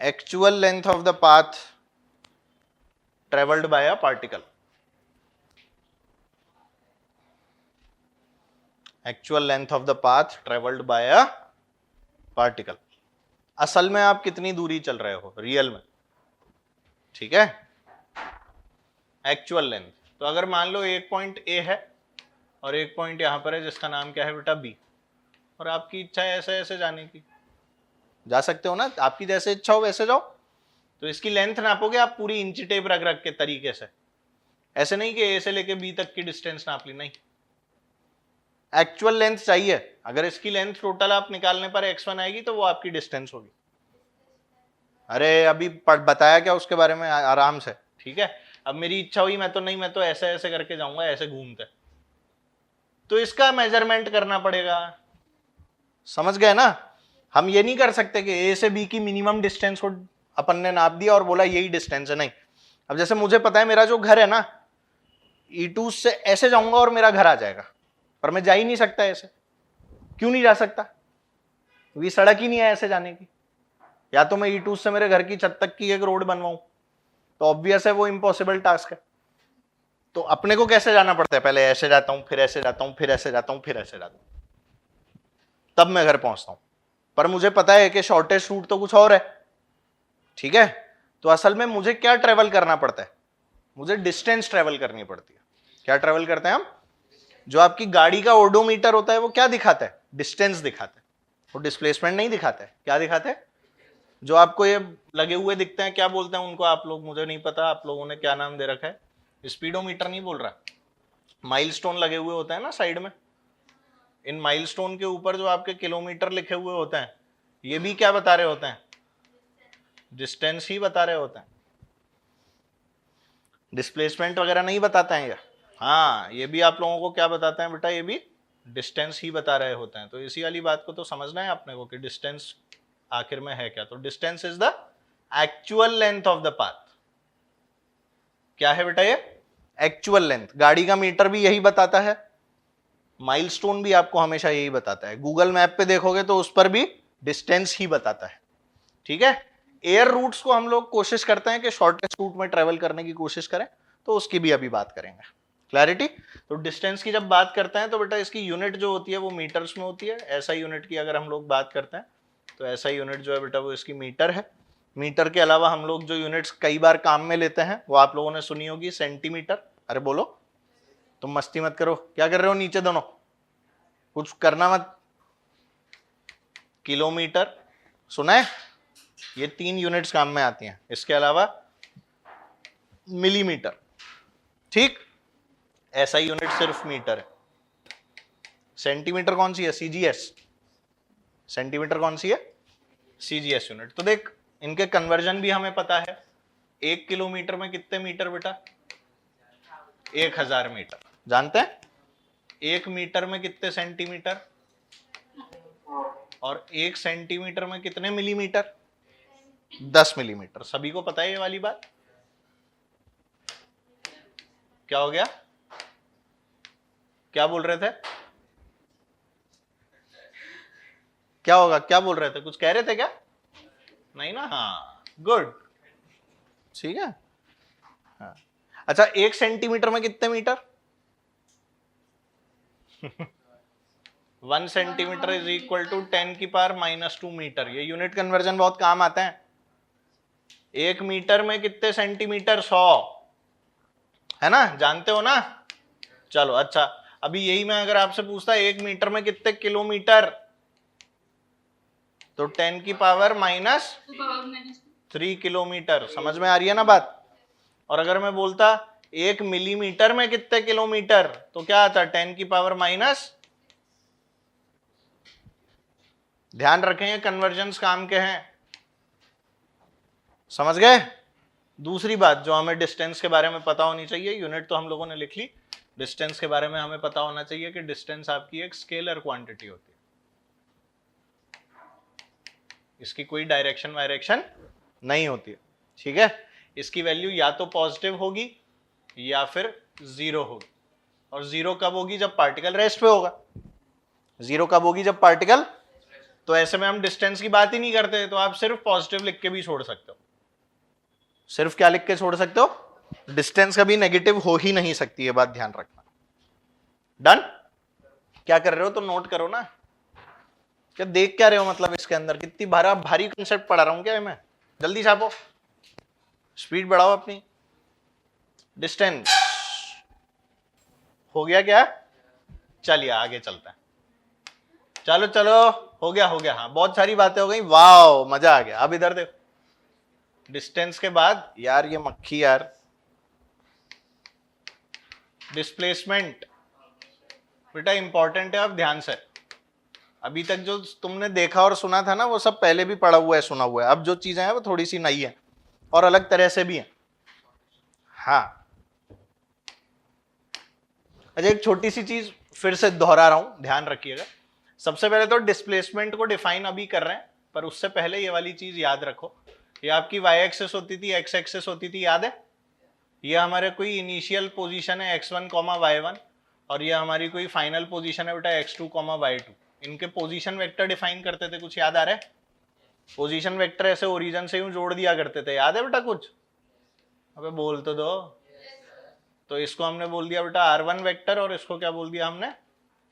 actual length of the path traveled by a particle, actual length of the path traveled by a particle। असल में आप कितनी दूरी चल रहे हो real में, ठीक है, एक्चुअल लेंथ। तो अगर मान लो एक पॉइंट ए है और एक पॉइंट यहां पर है जिसका नाम क्या है बेटा बी, और आपकी इच्छा है ऐसे ऐसे जाने की, जा सकते हो ना, आपकी जैसे इच्छा हो वैसे जाओ। तो इसकी लेंथ नापोगे आप पूरी इंची टेप रख रख के तरीके से, ऐसे नहीं कि ए से लेके बी तक की डिस्टेंस नाप ली, नहीं, एक्चुअल लेंथ चाहिए। अगर इसकी लेंथ टोटल आप निकालने पर x1 आएगी तो वो आपकी डिस्टेंस होगी। अरे अभी बताया क्या उसके बारे में आराम से, ठीक है। अब मेरी इच्छा हुई, मैं तो नहीं, मैं तो ऐसे ऐसे करके जाऊंगा, ऐसे घूमते, तो इसका मेजरमेंट करना पड़ेगा, समझ गए ना। हम ये नहीं कर सकते कि ए से बी की मिनिमम डिस्टेंस को अपन ने नाप दिया और बोला यही डिस्टेंस है, नहीं। अब जैसे मुझे पता है मेरा जो घर है ना, E2 से ऐसे जाऊंगा और मेरा घर आ जाएगा, पर मैं जा ही नहीं सकता ऐसे। क्यों नहीं जा सकता? क्योंकि सड़क ही नहीं है ऐसे जाने की। या तो मैं E2 से मेरे घर की छत तक की एक रोड बनवाऊं, तो ऑब्वियस है वो इम्पॉसिबल टास्क है। तो अपने को कैसे जाना पड़ता है, पहले ऐसे जाता हूं, फिर ऐसे जाता हूं, फिर ऐसे जाता हूं, फिर ऐसे जाता हूं, तब मैं घर पहुंचता हूं। पर मुझे पता है कि शॉर्टेस्ट रूट तो कुछ और है, ठीक है। तो असल में मुझे क्या ट्रेवल करना पड़ता है, मुझे डिस्टेंस ट्रेवल करनी पड़ती है। क्या ट्रेवल करते हैं हम? जो आपकी गाड़ी का ओडोमीटर होता है वो क्या दिखाता है? डिस्टेंस दिखाता है, वो डिस्प्लेसमेंट नहीं दिखाता है। क्या दिखाता है? जो आपको ये लगे हुए दिखते हैं, क्या बोलते हैं उनको आप लोग, मुझे नहीं पता आप लोगों ने क्या नाम दे रखा है, स्पीडोमीटर नहीं बोल रहा, माइलस्टोन लगे हुए होते हैं ना साइड में, इन माइलस्टोन के ऊपर जो आपके किलोमीटर लिखे हुए होते हैं, ये भी क्या बता रहे होते हैं? डिस्टेंस ही बता रहे होते हैं, डिस्प्लेसमेंट वगैरह नहीं बताते हैं ये। हाँ, ये भी आप लोगों को क्या बताते हैं बेटा, ये भी डिस्टेंस ही बता रहे होते हैं। तो इसी वाली बात को तो समझना है आपने को कि डिस्टेंस आखिर में है क्या। तो distance is the actual length of the path. क्या है बेटा ये? Actual length. गाड़ी का मीटर भी यही बताता है, माइलस्टोन भी आपको हमेशा यही बताता है, गूगल मैप पे देखोगे तो उस पर भी डिस्टेंस ही बताता है, ठीक है। एयर रूट्स को हम लोग कोशिश करते हैं कि शॉर्टेस्ट रूट में ट्रेवल करने की कोशिश करें, तो उसकी भी अभी बात करेंगे, क्लैरिटी। तो डिस्टेंस की जब बात करते हैं तो बेटा इसकी यूनिट जो होती है वो मीटर्स में होती है। ऐसा यूनिट की अगर हम लोग बात करते हैं तो ऐसा यूनिट जो है बेटा वो इसकी मीटर है। मीटर के अलावा हम लोग जो यूनिट्स कई बार काम में लेते हैं वो आप लोगों ने सुनी होगी, सेंटीमीटर। अरे बोलो, तुम मस्ती मत करो, क्या कर रहे हो नीचे दोनों, कुछ करना मत। किलोमीटर सुना है, ये 3 यूनिट्स काम में आती हैं, इसके अलावा मिलीमीटर, ठीक। ऐसा यूनिट सिर्फ मीटर है। सेंटीमीटर कौन सी है? सीजीएस। सेंटीमीटर कौन सी है? CGS unit. तो देख, इनके कन्वर्जन भी हमें पता है। 1 किलोमीटर में कितने मीटर बेटा? 1000 मीटर। जानते हैं 1 मीटर में कितने सेंटीमीटर और 1 सेंटीमीटर में कितने मिलीमीटर? 10 मिलीमीटर। सभी को पता है ये वाली बात? क्या हो गया? क्या बोल रहे थे? क्या होगा? क्या बोल रहे थे? कुछ कह रहे थे क्या? नहीं ना? हाँ, गुड, ठीक है। हाँ। अच्छा, 1 सेंटीमीटर में कितने metre? 1 centimetre is equal to 10 की पावर -2 मीटर। ये यूनिट कन्वर्जन बहुत काम आता है। 1 मीटर में कितने सेंटीमीटर? 100, है ना? जानते हो ना? चलो अच्छा, अभी यही मैं अगर आपसे पूछता 1 मीटर में कितने किलोमीटर, तो 10 की पावर -3 किलोमीटर। समझ में आ रही है ना बात? और अगर मैं बोलता 1 मिलीमीटर में कितने किलोमीटर, तो क्या आता? 10 की पावर माइनस। ध्यान रखें ये कन्वर्जन्स काम के हैं, समझ गए? दूसरी बात जो हमें डिस्टेंस के बारे में पता होनी चाहिए, यूनिट तो हम लोगों ने लिख ली, डिस्टेंस के बारे में हमें पता होना चाहिए कि डिस्टेंस आपकी एक स्केलर क्वांटिटी होती है, इसकी कोई डायरेक्शन वायरेक्शन नहीं होती है, ठीक है? इसकी वैल्यू या तो पॉजिटिव होगी या फिर 0 होगी। और 0 कब होगी? जब पार्टिकल रेस्ट पे होगा। 0 कब होगी? जब पार्टिकल, तो ऐसे में हम डिस्टेंस की बात ही नहीं करते, तो आप सिर्फ पॉजिटिव लिख के भी छोड़ सकते हो। सिर्फ क्या लिख के छोड़ सकते हो? डिस्टेंस कभी नेगेटिव हो ही नहीं सकती है, बात ध्यान रखना। डन? क्या कर रहे हो? तो नोट करो ना। क्या देख क्या रहे हो? मतलब इसके अंदर कितनी भारी कंसेप्ट पढ़ा रहा हूं क्या मैं? जल्दी छापो, स्पीड बढ़ाओ अपनी। डिस्टेंस हो गया क्या? चलिए आगे चलते हैं। चलो चलो, हो गया। हाँ, बहुत सारी बातें हो गई, वाह मजा आ गया। अब इधर देखो, डिस्टेंस के बाद यार ये मक्खी यार, डिस्प्लेसमेंट बेटा इंपॉर्टेंट है। अब ध्यान से, अभी तक जो तुमने देखा और सुना था ना, वो सब पहले भी पढ़ा हुआ है, सुना हुआ है। अब जो चीजें हैं वो थोड़ी सी नई है और अलग तरह से भी है। हाँ, अच्छा, एक छोटी सी चीज फिर से दोहरा रहा हूं, ध्यान रखिएगा। सबसे पहले तो डिस्प्लेसमेंट को डिफाइन अभी कर रहे हैं, पर उससे पहले ये वाली चीज याद रखो। ये आपकी वाई एक्सेस होती थी, एक्स एक्सेस होती थी, याद है? ये हमारे कोई इनिशियल पोजीशन है x1, y1, और ये हमारी कोई फाइनल पोजीशन है बेटा x2, y2। इनके पोजीशन वेक्टर डिफाइन करते थे, कुछ याद आ रहा है? पोजीशन वेक्टर ऐसे ओरिजिन से यूं जोड़ दिया करते थे, याद है बेटा कुछ? अबे बोल तो दो। तो इसको हमने बोल दिया बेटा r1 वेक्टर, और इसको क्या बोल दिया हमने?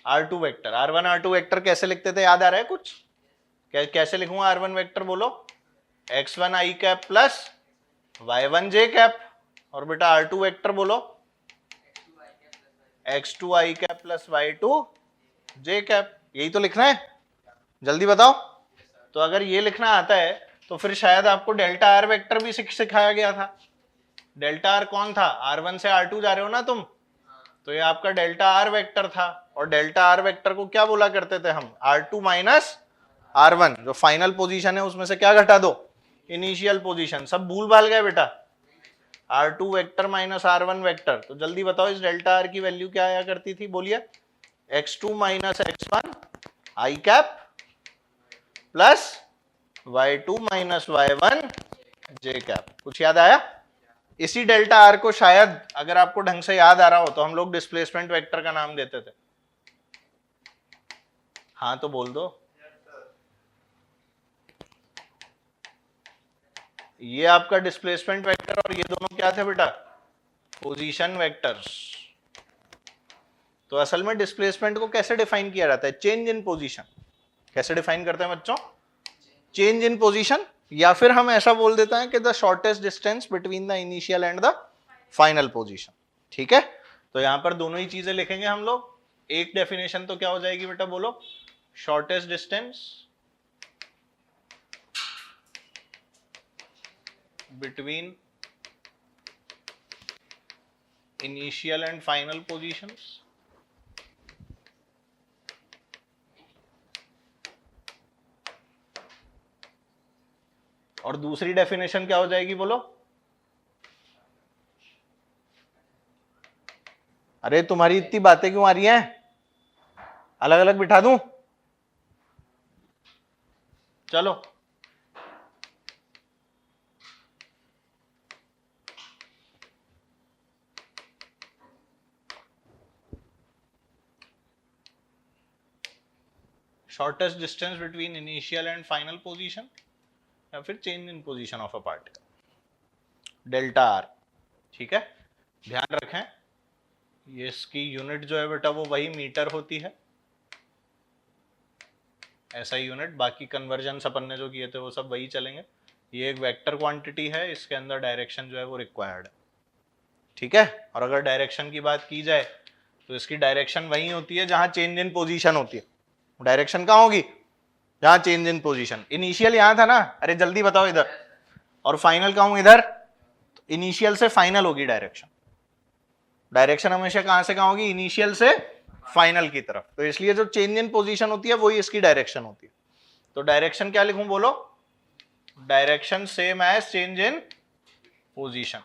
r2 vector. r1 r2 vector कैसे लिखते थे, याद आ रहा है कुछ? कैसे लिखूंगा r1 वेक्टर? बोलो, x1 i cap plus y1 j cap. और बेटा r2 वेक्टर बोलो, x2 i cap plus y2 j cap. यही तो लिखना है, जल्दी बताओ। तो अगर ये लिखना आता है तो फिर शायद आपको डेल्टा आर वेक्टर भी सिखाया गया था। डेल्टा आर कौन था? r1 से r2 जा रहे हो ना तुम, तो ये आपका डेल्टा आर वेक्टर था। और डेल्टा आर वेक्टर को क्या बोला करते थे हम? r2 माइनस r1, जो फाइनल पोजीशन है उसमें से क्या घटा दो? Initial position. सब भूल भाल गए बेटा? r2 vector minus r1 vector. तो जल्दी बताओ इस डेल्टा आर की वैल्यू क्या आया करती थी? बोलिए, x2 minus x1 I cap plus y2 minus y1 J cap. कुछ याद आया? इसी डेल्टा आर को शायद अगर आपको ढंग से याद आ रहा हो तो हम लोग डिस्प्लेसमेंट वेक्टर का नाम देते थे। हाँ तो बोल दो। ये आपका डिस्प्लेसमेंट वेक्टर और ये दोनों क्या थे बेटा? Position vectors. तो असल में डिस्प्लेसमेंट को कैसे डिफाइन किया जाता है? Change in position. कैसे डिफाइन करते हैं बच्चों? चेंज इन पोजीशन, या फिर हम ऐसा बोल देते हैं कि the shortest distance between the initial and the final position. ठीक है, तो यहां पर दोनों ही चीजें लिखेंगे हम लोग। एक डेफिनेशन तो क्या हो जाएगी बेटा? बोलो, shortest distance between initial and final positions. और दूसरी डेफिनेशन क्या हो जाएगी? बोलो, अरे तुम्हारी इतनी बातें क्यों आ रही हैं? अलग अलग बिठा दूं? चलो shortest distance between initial and final position या फिर change in position of a particle, delta R. ठीक है, ध्यान रखें ये इसकी यूनिट जो है बेटा वो वही मीटर होती है, ऐसा ही यूनिट। बाकी कन्वर्जन अपन ने जो किए थे वो सब वही चलेंगे। ये एक वेक्टर क्वांटिटी है, इसके अंदर डायरेक्शन जो है वो रिक्वायर्ड है। ठीक है, और अगर डायरेक्शन की बात की जाए तो इसकी डायरेक्शन वही होती है जहां चेंज इन पोजीशन होती है। डायरेक्शन कहां होगी? जहां चेंज इन पोजीशन। इनिशियल यहां था ना, अरे जल्दी बताओ इधर, और फाइनल कहां इधर? तो इनिशियल से फाइनल होगी डायरेक्शन। डायरेक्शन हमेशा कहां से कहां होगी? इनिशियल से फाइनल की तरफ। तो इसलिए जो चेंज इन पोजीशन होती है वही इसकी डायरेक्शन होती है। तो डायरेक्शन क्या लिखूं बोलो? Direction same as change in position.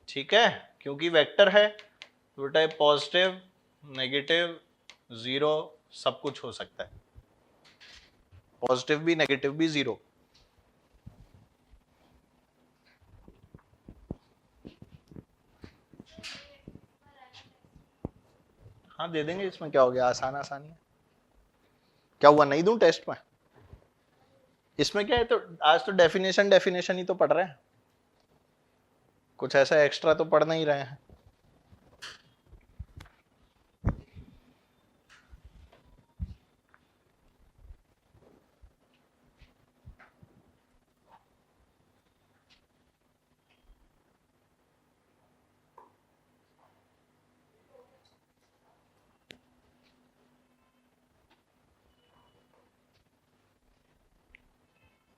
ठीक है, क्योंकि वेक्टर है तो बेटा पॉजिटिव नेगेटिव जीरो सब कुछ हो सकता है, पॉजिटिव भी नेगेटिव भी जीरो। हाँ दे देंगे, इसमें क्या हो गया, आसान आसानी है। क्या हुआ, नहीं दूं टेस्ट में? इसमें क्या है, तो आज तो डेफिनेशन ही तो पढ़ रहे हैं, कुछ ऐसा एक्स्ट्रा तो पढ़ नहीं रहे हैं।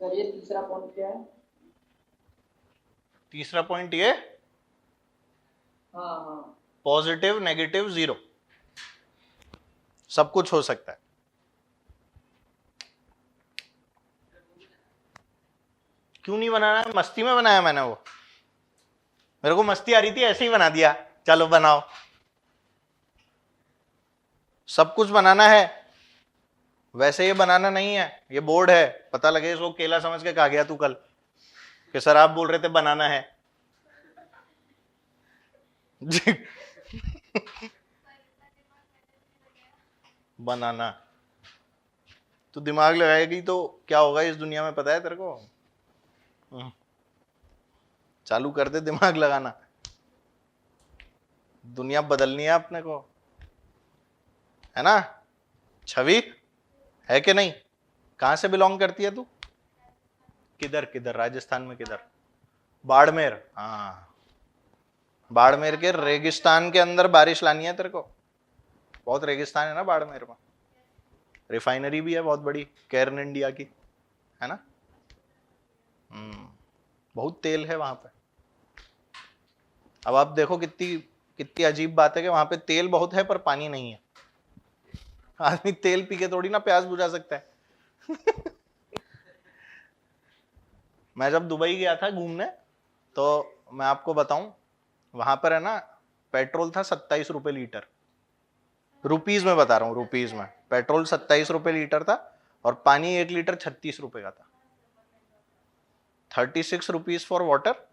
सर ये तीसरा पॉइंट क्या है? तीसरा पॉइंट ये हाँ हाँ। पॉजिटिव नेगेटिव जीरो सब कुछ हो सकता है। क्यों नहीं बनाना है? मस्ती में बनाया मैंने, वो मेरे को मस्ती आ रही थी ऐसे ही बना दिया। चलो बनाओ, सब कुछ बनाना है, वैसे ये बनाना नहीं है। ये बोर्ड है, पता लगे इसको केला समझ के कहा गया तू कल कि सर आप बोल रहे थे बनाना है। बनाना, तू दिमाग लगाएगी तो क्या होगा इस दुनिया में, पता है तेरे को? चालू कर दे दिमाग लगाना, दुनिया बदलनी है अपने को, है ना? छवि है कि नहीं? कहां से बिलोंग करती है तू? किधर किधर? राजस्थान में किधर? बाड़मेर। हाँ, बाड़मेर के रेगिस्तान के अंदर बारिश लानी है तेरे को। बहुत रेगिस्तान है ना बाड़मेर में, रिफाइनरी भी है बहुत बड़ी, केर्न इंडिया की, है ना? बहुत तेल है वहां पे। अब आप देखो कितनी कितनी अजीब बात है कि वहां पे तेल बहुत है पर पानी नहीं है। आदमी तेल पी के थोड़ी ना प्यास बुझा सकता है। मैं जब दुबई गया था घूमने तो मैं आपको बताऊं, वहां पर है ना पेट्रोल था 27 रुपए लीटर। रुपीज में बता रहा हूँ, रुपीज में पेट्रोल 27 रुपए लीटर था और पानी 1 लीटर 36 रुपए का था। 36 rupees for water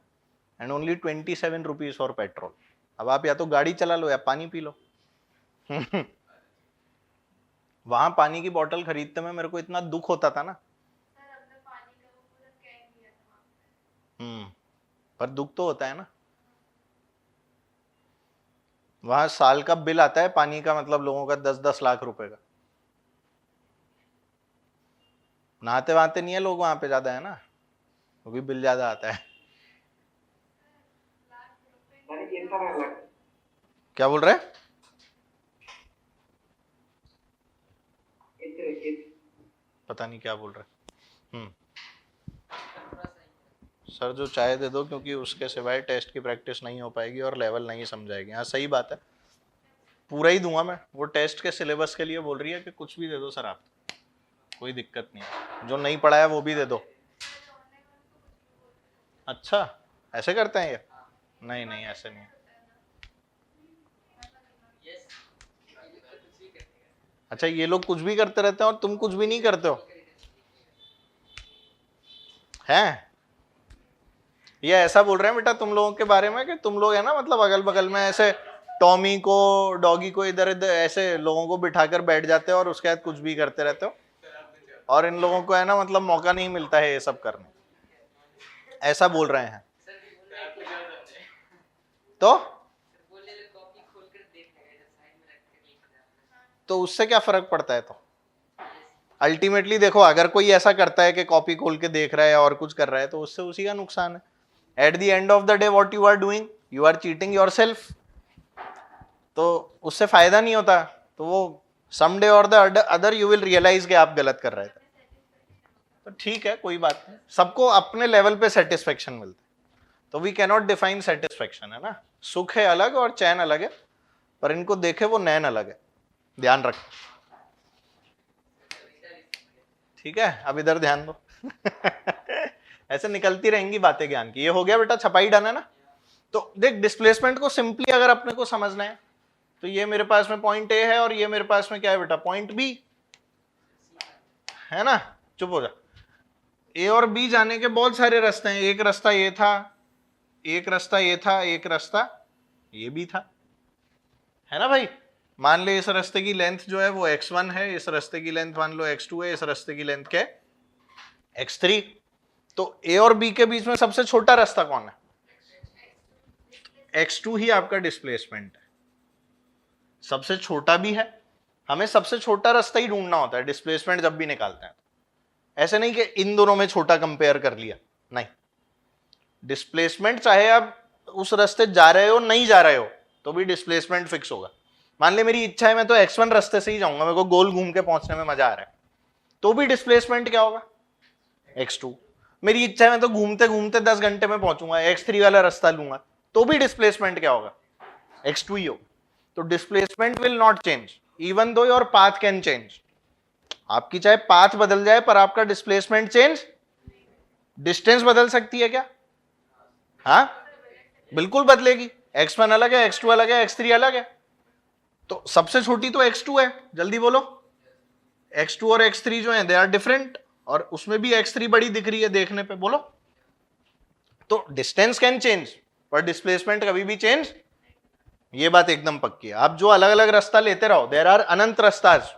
and only 27 rupees for petrol. अब आप या तो गाड़ी चला लो या पानी पी लो। वहां पानी की बोतल खरीदते में मेरे को इतना दुख होता था ना। पर दुख तो होता है ना। वहां साल का बिल आता है पानी का, मतलब लोगों का 10-10 लाख रुपए का। नहाते वहाते नहीं है लोग वहां पे ज्यादा, है ना, क्योंकि बिल ज्यादा आता है। क्या बोल रहे? पता नहीं क्या बोल रहे। सर जो चाय दे दो, क्योंकि उसके सिवाय टेस्ट की प्रैक्टिस नहीं हो पाएगी और लेवल नहीं समझाएगी। हाँ सही बात है, पूरा ही दूंगा मैं। वो टेस्ट के सिलेबस के लिए बोल रही है कि कुछ भी दे दो सर आप। कोई दिक्कत नहीं है, जो नहीं पढ़ा है वो भी दे दो। अच्छा ऐसे करते हैं ये? नहीं नहीं ऐसे नहीं। अच्छा ये लोग कुछ भी करते रहते हैं और तुम कुछ भी नहीं करते हो हैं? ये ऐसा बोल रहे हैं बेटा तुम लोगों के बारे में कि तुम लोग है ना मतलब अगल बगल में ऐसे टॉमी को डॉगी को इधर इधर ऐसे लोगों को बिठाकर बैठ जाते हो और उसके बाद कुछ भी करते रहते हो, और इन लोगों को है ना मतलब मौका नहीं मिलता है ये सब करने, ऐसा बोल रहे हैं। तो उससे क्या फर्क पड़ता है? तो अल्टीमेटली देखो अगर कोई ऐसा करता है कि कॉपी खोल के देख रहा है और कुछ कर रहा है तो उससे उसी का नुकसान है। At the end of the day what you are doing, you are cheating yourself, तो उससे फायदा नहीं होता। तो वो समडे और the other you will realise कि आप गलत कर रहे थे। तो ठीक है कोई बात नहीं, सबको अपने लेवल पे सेटिस्फेक्शन मिलता है, तो वी कैनॉट डिफाइन सेटिस्फेक्शन, है ना। सुख है अलग और चैन अलग है, पर इनको देखे वो नैन अलग है, ध्यान रख। ठीक है अब इधर ध्यान दो ऐसे निकलती रहेंगी बातें ज्ञान की। ये हो गया बेटा, छपाई डन है ना। तो देख डिस्प्लेसमेंट को सिंपली अगर अपने को समझना है तो ये मेरे पास में पॉइंट ए है और ये मेरे पास में क्या है बेटा, पॉइंट बी है ना। चुप हो जा। ए और बी जाने के बहुत सारे रास्ते हैं, एक रास्ता ये था, एक रास्ता ये था, एक रास्ता ये भी था, है ना भाई। मान ले इस रास्ते की लेंथ जो है वो x1 है, इस रास्ते की लेंथ मान लो x2 है, इस रास्ते की लेंथ क्या है x3। तो a और b के बीच में सबसे छोटा रास्ता कौन है? x2 ही आपका डिस्प्लेसमेंट है, सबसे छोटा भी है। हमें सबसे छोटा रास्ता ही ढूंढना होता है डिस्प्लेसमेंट जब भी निकालते हैं। ऐसे नहीं कि इन दोनों में छोटा कंपेयर कर लिया, नहीं। डिस्प्लेसमेंट चाहे आप उस रास्ते जा रहे हो नहीं जा रहे हो तो भी डिस्प्लेसमेंट फिक्स होगा। मान ले मेरी इच्छा है मैं तो x1 रास्ते से ही जाऊंगा, मेरे को गोल घूम के पहुंचने में मजा आ रहा है, तो भी डिस्प्लेसमेंट क्या होगा? x2। मेरी इच्छा है मैं तो घूमते घूमते 10 घंटे में पहुंचूंगा, x3 वाला रास्ता लूंगा, तो भी डिस्प्लेसमेंट क्या होगा? x2 ही होगा। तो displacement will not change even though your path can change. आपकी चाहे पाथ बदल जाए पर आपका डिस्प्लेसमेंट चेंज, डिस्टेंस बदल सकती है क्या? हाँ बिल्कुल बदलेगी। x1 अलग है, x2 अलग है, x3 अलग है, तो सबसे छोटी तो x2 है, जल्दी बोलो। x2 और x3 जो है दे आर डिफरेंट, और उसमें भी x3 बड़ी दिख रही है देखने पे, बोलो। तो डिस्टेंस कैन चेंज पर डिस्प्लेसमेंट कभी भी चेंज, ये बात एकदम पक्की है। आप जो अलग अलग रास्ता लेते रहो, देयर आर अनंत रास्ताज,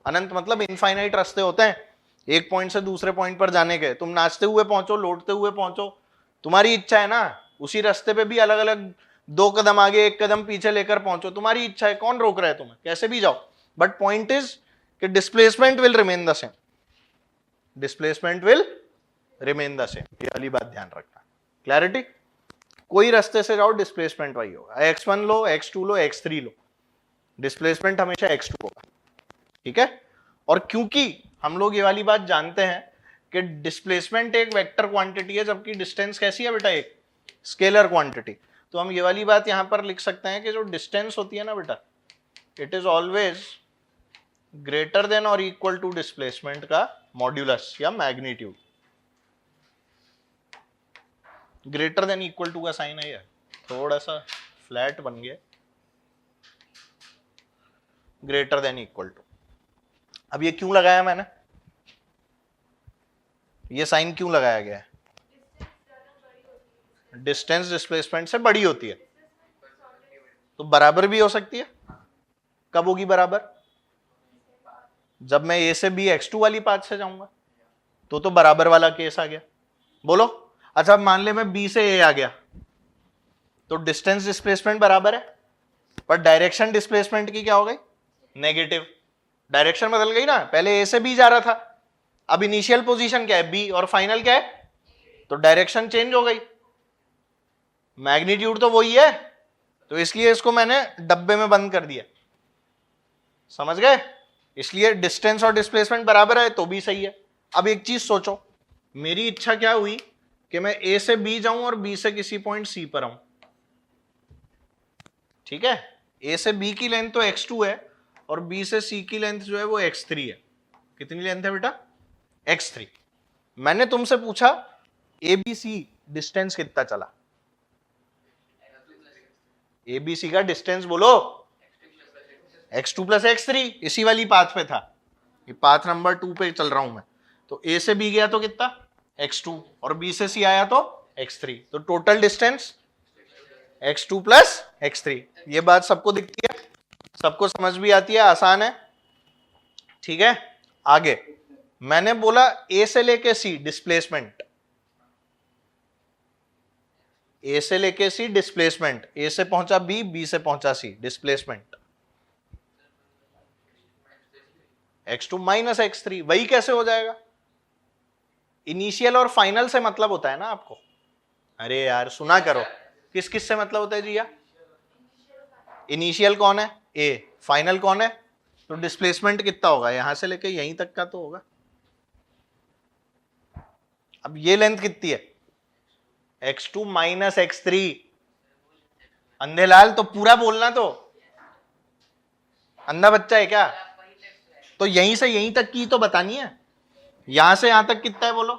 अनंत मतलब इनफाइनाइट रास्ते होते हैं एक पॉइंट से दूसरे पॉइंट पर जाने के। तुम नाचते हुए पहुंचो, लौटते हुए पहुंचो, तुम्हारी इच्छा है ना। उसी रास्ते पे भी अलग अलग 2 कदम आगे 1 कदम पीछे लेकर पहुंचो, तुम्हारी इच्छा है, कौन रोक रहा है तुम्हें, कैसे भी जाओ। बट पॉइंट इज कि displacement will remain the same, displacement will remain the same, ये वाली बात ध्यान रखना। क्लैरिटी? कोई रास्ते से जाओ डिस्प्लेसमेंट वही होगा, x1 लो, x2 लो, x3 लो, डिस्प्लेसमेंट हमेशा x2 होगा। ठीक है। और क्योंकि हम लोग ये वाली बात जानते हैं कि डिस्प्लेसमेंट एक वेक्टर क्वांटिटी है जबकि डिस्टेंस कैसी है बेटा, एक स्केलर क्वांटिटी, तो हम ये वाली बात यहां पर लिख सकते हैं कि जो डिस्टेंस होती है ना बेटा, it is always greater than और इक्वल टू डिस्प्लेसमेंट का मॉड्यूलस या magnitude. Greater than equal to का साइन है, ये थोड़ा सा फ्लैट बन गया, ग्रेटर देन इक्वल टू। अब ये क्यों लगाया मैंने, ये साइन क्यों लगाया गया है? डिस्टेंस डिस्प्लेसमेंट से बड़ी होती है तो बराबर भी हो सकती है। कब होगी बराबर? जब मैं ए से बी x2 वाली पाथ से जाऊंगा, तो बराबर वाला केस आ गया, बोलो। अच्छा मान ले मैं बी से ए आ गया, तो डिस्टेंस डिस्प्लेसमेंट बराबर है, पर डायरेक्शन डिस्प्लेसमेंट की क्या हो गई? नेगेटिव। डायरेक्शन बदल गई ना, पहले ए से बी जा रहा था, अब इनिशियल पोजीशन क्या है? बी, और फाइनल क्या है? तो डायरेक्शन चेंज हो गई, मैग्नीट्यूड तो वही है, तो इसलिए इसको मैंने डब्बे में बंद कर दिया, समझ गए? इसलिए डिस्टेंस और डिस्प्लेसमेंट बराबर है तो भी सही है। अब एक चीज सोचो, मेरी इच्छा क्या हुई कि मैं ए से बी जाऊं और बी से किसी पॉइंट सी पर आऊं, ठीक है। ए से बी की लेंथ तो x2 है और बी से सी की लेंथ जो है वो x3 है। कितनी लेंथ है बेटा? x3। मैंने तुमसे पूछा ABC डिस्टेंस कितना चला, ABC का डिस्टेंस बोलो, x2 प्लस x3, इसी वाली पाथ पे था, ये पाथ नंबर 2 पे चल रहा हूं मैं। तो A से B गया तो कितना, x2, और B से C आया तो x3, तो total distance x2 plus x3। ये बात सबको दिखती है, सबको समझ भी आती है, आसान है, ठीक है। आगे मैंने बोला A से लेके C डिस्प्लेसमेंट, A से लेके C डिस्प्लेसमेंट, A से पहुंचा B, B से पहुंचा C, displacement x2 minus x3। वही कैसे हो जाएगा, इनिशियल और फाइनल से मतलब होता है ना आपको। अरे यार सुना करो, किस किस से मतलब होता है जी? इनिशियल कौन है, A, फाइनल कौन है, तो डिस्प्लेसमेंट कितना होगा, यहां से लेके यहीं तक का तो होगा। अब ये लेंथ कितनी है, x2 माइनस x3। अंधेलाल तो पूरा बोलना, तो अंधा बच्चा है क्या, तो यहीं से यहीं तक की तो बतानी है। यहां से यहां तक कितना है बोलो,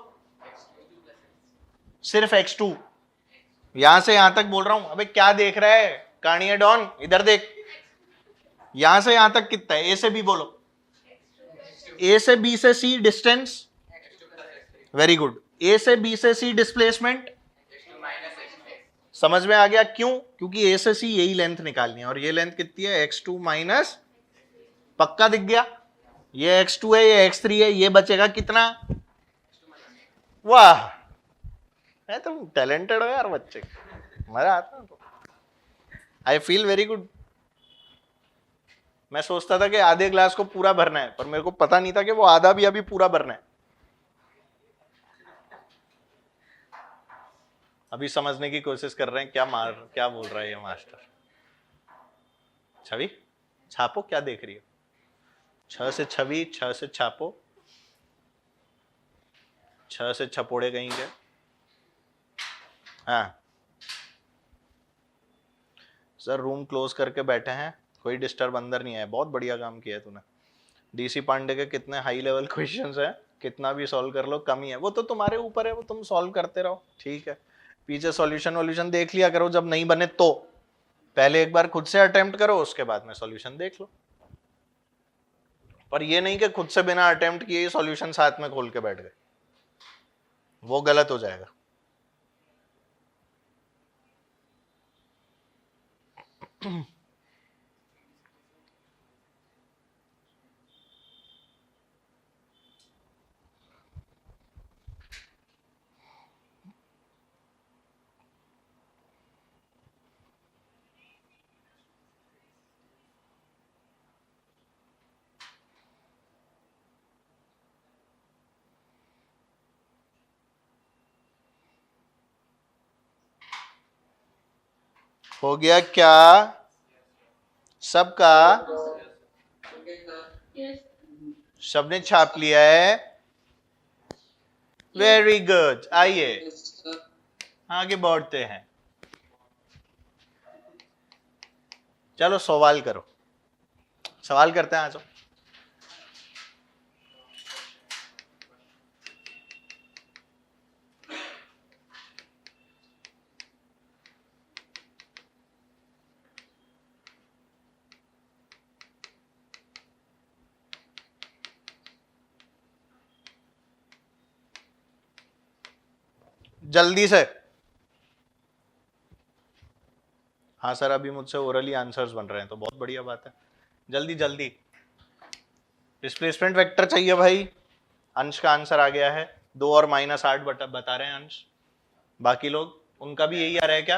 सिर्फ x2, यहां से यहां तक बोल रहा हूं। अबे क्या देख रहा है कानिया डॉन, इधर देख, यहां से यहां तक कितना है, A से B बोलो, A से B से C distance, very good, A से B से C डिस्प्लेसमेंट, समझ में आ गया क्यों, क्योंकि A से C यही लेंथ निकालनी है, और ये लेंथ कितनी है, x2 माइनस, पक्का दिख गया, ये x2 है, ये x3 है, ये बचेगा कितना, वाह, है तुम टैलेंटेड हो यार बच्चे, मजा आता है। I feel very good. मैं सोचता था कि आधे ग्लास को पूरा भरना है, पर मेरे को पता नहीं था कि वो आधा भी अभी पूरा भरना है। अभी समझने की कोशिश कर रहे हैं क्या बोल रहा है ये मास्टर। छवि छापो, क्या देख रही हो, 6 से छवि, 6 से छापो, 6 से छपोड़े कहीं के। हाँ सर, रूम क्लोज करके बैठे हैं, कोई डिस्टर्ब अंदर नहीं आया, बहुत बढ़िया काम किया है तूने। डीसी पांडे के कितने हाई लेवल क्वेश्चंस हैं, कितना भी सॉल्व कर लो कम ही है, वो तो तुम्हारे ऊपर है, वो तुम सॉल्व करते रहो, ठीक है। पीछे सॉल्यूशन वॉल्यूशन देख लिया करो, जब नहीं बने तो पहले एक बार खुद से अटेम्प्ट करो, उसके बाद में सॉल्यूशन देख लो। पर ये नहीं कि खुद से बिना अटेम्प्ट किए सॉल्यूशन साथ में खोल के बैठ गए, वो गलत हो जाएगा। हो गया क्या सबका, सबने छाप लिया है, वेरी गुड। आइए आगे बढ़ते हैं, चलो सवाल करो, सवाल करते हैं, आ जाओ। जल्दी से, हाँ सर अभी मुझसे ओरली आंसर्स बन रहे हैं, तो बहुत बढ़िया बात है, जल्दी जल्दी। डिस्प्लेसमेंट वेक्टर चाहिए भाई, अंश का आंसर आ गया है, 2 और -8 बता रहे हैं अंश, बाकी लोग उनका भी यही आ रहा है क्या,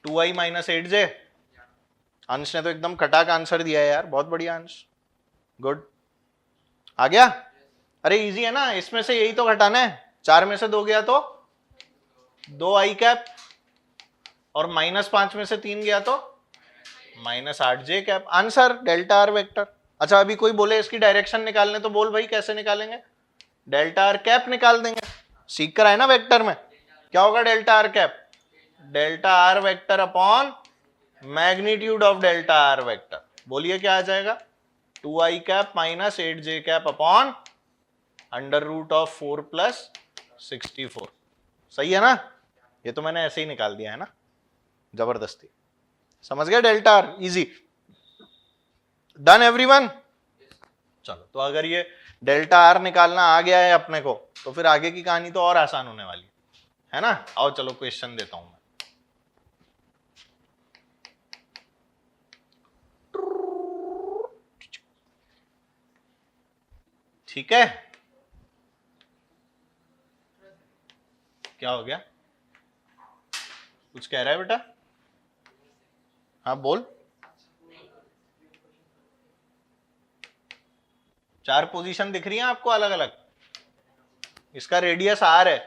2i - 8j। अंश ने तो एकदम कटाक आंसर दिया है यार, बहुत बढ़िया अंश, गुड। आ गया, अरे इजी है ना, इसमें से यही तो घटाना है, 4 में से 2 गया तो 2i कैप, और -5 में से 3 गया तो -8j cap, answer delta r vector. अच्छा अभी कोई बोले इसकी डायरेक्शन निकालने, तो बोल भाई कैसे निकालेंगे, डेल्टा आर कैप निकाल देंगे, सीख कर आए ना वेक्टर में, क्या होगा delta r cap, delta r vector upon magnitude of delta r vector, बोलिए क्या आ जाएगा, 2i cap minus 8j cap upon under root of 4 plus 64। सही है ना? ये तो मैंने ऐसे ही निकाल दिया है ना, जबरदस्ती। समझ गए delta R? Easy. Done everyone? चलो, तो अगर ये डेल्टा आर निकालना आ गया है अपने को, तो फिर आगे की कहानी तो और आसान होने वाली है ना? आओ चलो क्वेश्चन देता हूं मैं। ठीक है, क्या हो गया? कुछ कह रहा है बेटा? हाँ बोल। 4 पोजीशन दिख रही हैं आपको अलग अलग। इसका रेडियस आर है।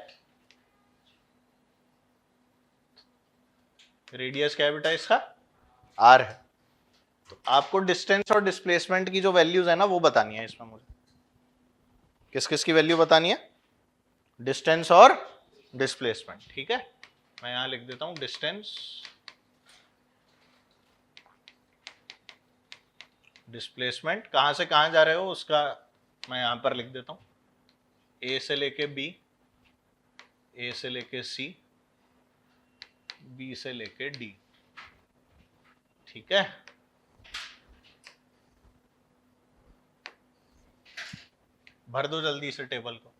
रेडियस क्या है बेटा इसका? आर है। तो आपको डिस्टेंस और डिस्प्लेसमेंट की जो वैल्यूज है ना वो बतानी है इसमें। मुझे किस किस की वैल्यू बतानी है? डिस्टेंस और डिस्प्लेसमेंट। ठीक है, मैं यहां लिख देता हूं डिस्टेंस, डिस्प्लेसमेंट। कहां से कहां जा रहे हो उसका मैं यहां पर लिख देता हूं, ए से लेके बी, ए से लेके सी, बी से लेके डी। ठीक है, भर दो जल्दी से टेबल को।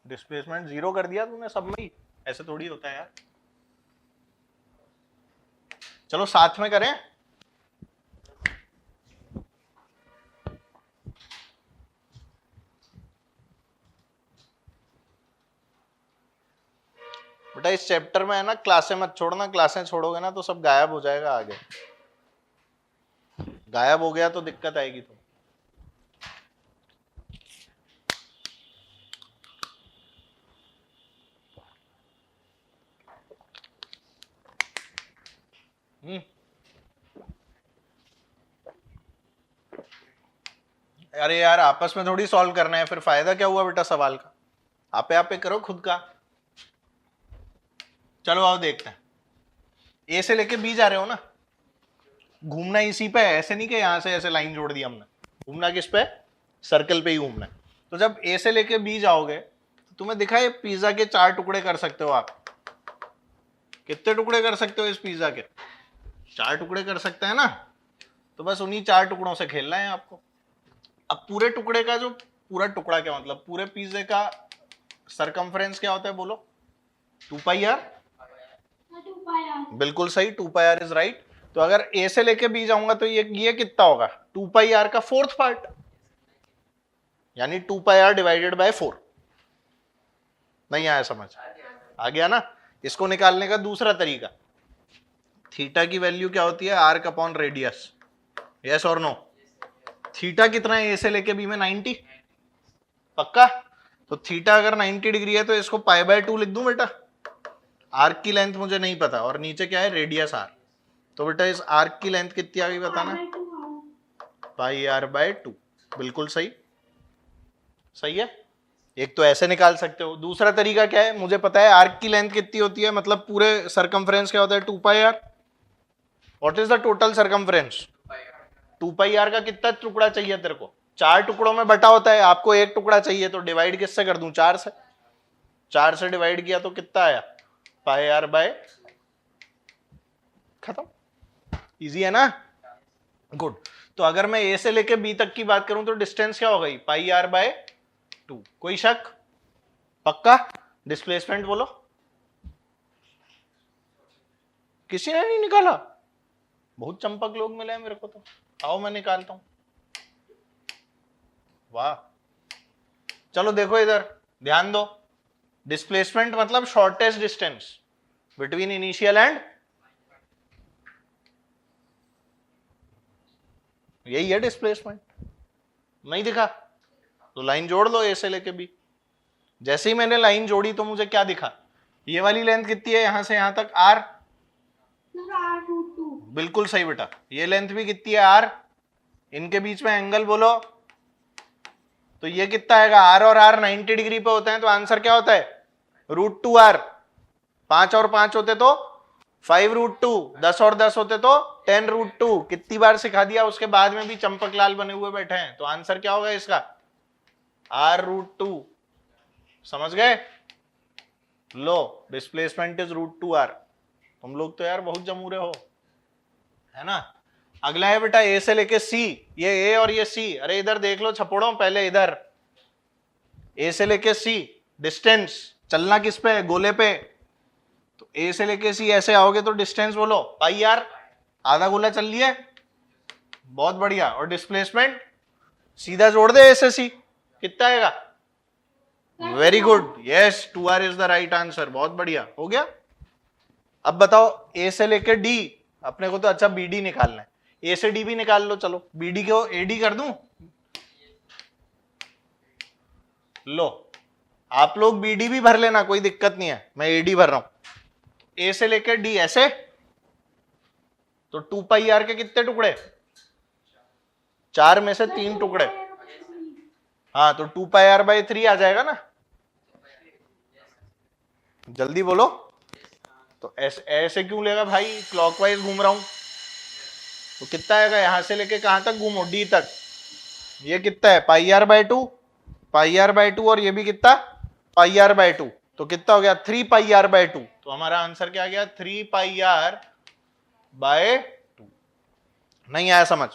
डिस्प्लेसमेंट 0 कर दिया तूने सब में ही, ऐसे थोड़ी होता है यार। चलो साथ में करें। बेटा इस चैप्टर में है ना, क्लासें मत छोड़ना। क्लासें छोड़ोगे ना तो सब गायब हो जाएगा आगे। गायब हो गया तो दिक्कत आएगी। तो अरे यार आपस में थोड़ी सॉल्व करना है, फिर फायदा क्या हुआ बेटा सवाल का? आपे करो खुद का। चलो आओ देखते हैं। ए से लेके बी जा रहे हो ना, घूमना इसी पे है। ऐसे नहीं कि यहां से ऐसे लाइन जोड़ दी हमने। घूमना किस पे? सर्कल पे ही घूमना है। तो जब ए से लेके बी जाओगे तो तुम्हें दिखा है पिज्जा के 4 टुकड़े कर सकते हो आप। कितने टुकड़े कर सकते हो इस पिज्जा के? 4 टुकड़े कर सकते हैं ना। तो बस उन्हीं 4 टुकड़ों से खेलना है आपको। अब पूरे टुकड़े का जो पूरा टुकड़ा क्या मतलब, पूरे पिज्जे का सरकमफ्रेंस क्या होता है बोलो? 2 पाई आर। बिल्कुल सही, 2 पाई आर इज राइट। तो अगर ए से लेके बी जाऊंगा तो ये कितना होगा? 2 पाई आर का 4th पार्ट, यानी 2 पाई आर डिवाइडेड बाय 4। नहीं आया समझ? आ गया ना? इसको निकालने का दूसरा तरीका, थीटा की वैल्यू क्या होती है? Arc upon radius. यस और नो? थीटा कितना है ए से लेके बी में? 90। पक्का? तो थीटा अगर 90 डिग्री है तो इसको पाई बाय 2 लिख दूं बेटा। आर्क की लेंथ मुझे नहीं पता, और नीचे क्या है? Radius r. तो बेटा इस आर्क की लेंथ कितनी आ गई बताना? पाई आर बाय 2। बिल्कुल सही। सही है। एक तो ऐसे निकाल सकते हो। दूसरा तरीका क्या है? मुझे पता है आर्क की लेंथ कितनी होती है, मतलब पूरे सरकमफ्रेंस क्या होता है? 2 पाई are. What is the total circumference? 2 pi are का कितना टुकड़ा चाहिए तेरे को? 4 टुकड़ों में बटा होता है। आपको एक टुकड़ा चाहिए तो डिवाइड किससे कर दूं? 4 से। 4 से डिवाइड किया तो कितना आया? पाई आर बाय। खत्म। इजी है ना? गुड। तो अगर मैं ए से लेके बी तक की बात करूं तो डिस्टेंस क्या हो गई? पाई आर बाय 2। कोई शक? पक्का? डिस्प्लेसमेंट बोलो। किसी ने नहीं निकाला? बहुत चंपक लोग मिले हैं मेरे को तो। आओ मैं निकालता हूं। वाह, चलो देखो इधर, ध्यान दो। डिस्प्लेसमेंट मतलब shortest distance between initial and, यही है डिस्प्लेसमेंट। नहीं दिखा? तो लाइन जोड़ लो ए से लेके बी। जैसे ही मैंने लाइन जोड़ी तो मुझे क्या दिखा? ये वाली लेंथ कितनी है यहां से यहां तक? आर। बिल्कुल सही बेटा। ये लेंथ भी कितनी है आर, इनके बीच में एंगल बोलो तो ये कितना आएगा, आर और आर 90 डिग्री पे होते हैं तो आंसर क्या होता है √2r। 5 और 5 होते तो 5√2, 10 और 10 होते तो 10√2। कितनी बार सिखा दिया, उसके बाद में भी चंपक लाल बने हुए बैठे हैं, तो आंसर क्या होगा इसका r√2। समझ गए? लो डिस्प्लेसमेंट इज √2r। तुम लोग तो यार बहुत जमूरे हो, है ना। अगला है बेटा ए से लेके सी, ये ए और ये सी, अरे इधर देख लो छपोड़ो, पहले इधर ए से लेके सी डिस्टेंस, चलना किस पे, गोले पे। तो ए से लेके सी ऐसे आओगे तो डिस्टेंस बोलो पाई आर, आधा गोला चल लिया, बहुत बढ़िया। और डिस्प्लेसमेंट सीधा जोड़ दे ए से सी, कितना आएगा, very good, yes 2r is the right answer, बहुत बढ़िया हो गया। अब बताओ ए से लेके डी, अपने को तो अच्छा बीडी निकालना है, ए से डी भी निकाल लो, चलो बीडी को एडी कर दूं, लो आप लोग बीडी भी भर लेना, कोई दिक्कत नहीं है, मैं एडी भर रहा हूं। ए से लेकर डी ऐसे, तो 2πr के कितने टुकड़े, 4 में से 3 टुकड़े, हाँ तो 2πr/3 आ जाएगा ना, जल्दी बोलो। तो ऐसे क्यों लेगा भाई, क्लॉकवाइज घूम रहा हूं, तो कितना आएगा, यहां से लेके कहां तक घूमो, डी तक, ये कितना है πr/2, πr/2 और ये भी कितना πr/2, तो कितना हो गया 3πr/2। तो हमारा आंसर क्या गया 3πr/2। नहीं आया समझ?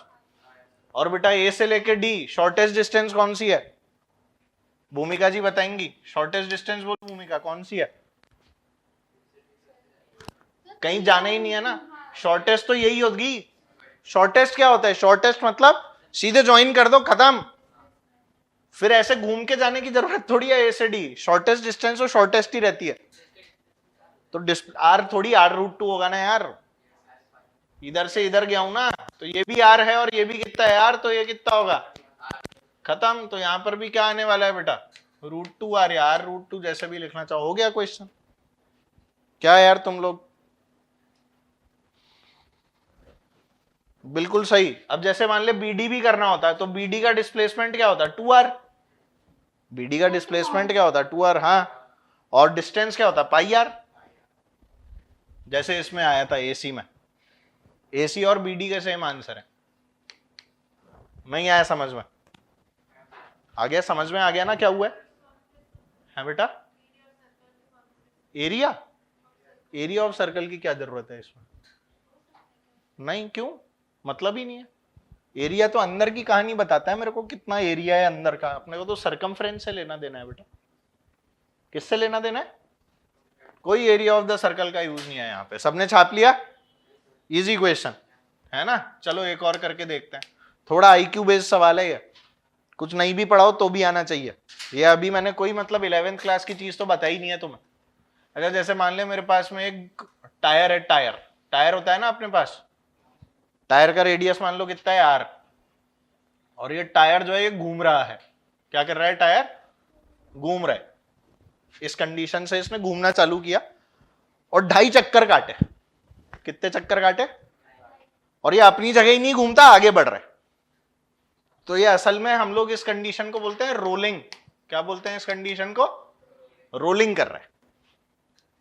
और बेटा ए से लेके डी शॉर्टेस्ट डिस्टेंस कौन सी है, भूमिका जी बताएंगी, शॉर्टेस्ट डिस्टेंस बोलो भूमिका कौन सी है, कहीं जाना ही नहीं है ना, शॉर्टेस्ट तो यही होगी। शॉर्टेस्ट क्या होता है, शॉर्टेस्ट मतलब सीधे ज्वाइन कर दो खत्म, फिर ऐसे घूम के जाने की जरूरत थोड़ी है ए से डी, शॉर्टेस्ट डिस्टेंस तो शॉर्टेस्ट ही रहती है। तो आर थोड़ी r√2 होगा ना यार, इधर से इधर गया हूं ना, तो ये भी आर है और ये भी कितना है यार, तो ये कितना होगा खत्म। तो यहां पर भी क्या आने वाला है बेटा √2r या r√2 जैसे भी लिखना चाहो। हो गया क्वेश्चन? क्या यार तुम लोग बिल्कुल सही। अब जैसे मान ले बीडी भी करना होता है, तो बीडी का डिस्प्लेसमेंट क्या होता है 2r, बीडी का डिस्प्लेसमेंट क्या होता है 2r, हाँ, और डिस्टेंस क्या होता है πr, जैसे इसमें आया था एसी में, एसी और बीडी के सेम आंसर है। नहीं आया समझ में? आ गया समझ में, आ गया ना क्या हुआ है बेटा, एरिया, एरिया ऑफ सर्कल की क्या जरूरत है इसमें, नहीं क्यों, मतलब ही नहीं है। एरिया तो अंदर की कहानी बताता है मेरे को, कितना एरिया है अंदर का, अपने को तो सरकमफ्रेंस से लेना देना है बेटा, किससे लेना देना है, कोई एरिया ऑफ द सर्कल का यूज नहीं है यहाँ पे। सबने छाप लिया, इजी क्वेश्चन है ना। चलो एक और करके देखते हैं, थोड़ा IQ बेस्ड सवाल है ये, कुछ नहीं भी पढ़ाओ तो भी आना चाहिए। ये अभी मैंने कोई मतलब 11th क्लास की चीज तो बताई नहीं है तुम्हें। अच्छा जैसे मान ले मेरे पास में एक टायर है, टायर होता है ना अपने पास, टायर का रेडियस मान लो कितना है r, और ये टायर जो है ये घूम रहा है, क्या कर रहा है, टायर घूम रहा है, इस कंडीशन से इसने घूमना चालू किया और 2.5 चक्कर काटे, कितने चक्कर काटे, और ये अपनी जगह ही नहीं घूमता, आगे बढ़ रहा है। तो ये असल में हम लोग इस कंडीशन को बोलते हैं रोलिंग, क्या बोलते हैं इस कंडीशन को, रोलिंग कर रहा है,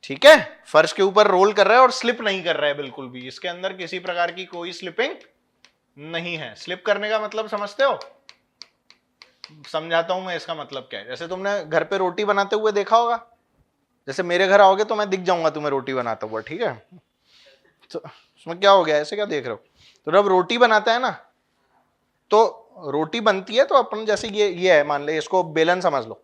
ठीक है, फर्श के ऊपर रोल कर रहा है और स्लिप नहीं कर रहा है बिल्कुल भी, इसके अंदर किसी प्रकार की कोई स्लिपिंग नहीं है। स्लिप करने का मतलब समझते हो, समझाता हूं मैं इसका मतलब क्या है। जैसे तुमने घर पे रोटी बनाते हुए देखा होगा, जैसे मेरे घर आओगे तो मैं दिख जाऊंगा तुम्हें रोटी बनाता हुआ, ठीक है, तो उसमें क्या हो गया, ऐसे क्या देख रहे हो, तो जब रोटी बनाता है ना, तो रोटी बनती है, तो अपन जैसे ये है, मान ले इसको बेलन समझ लो,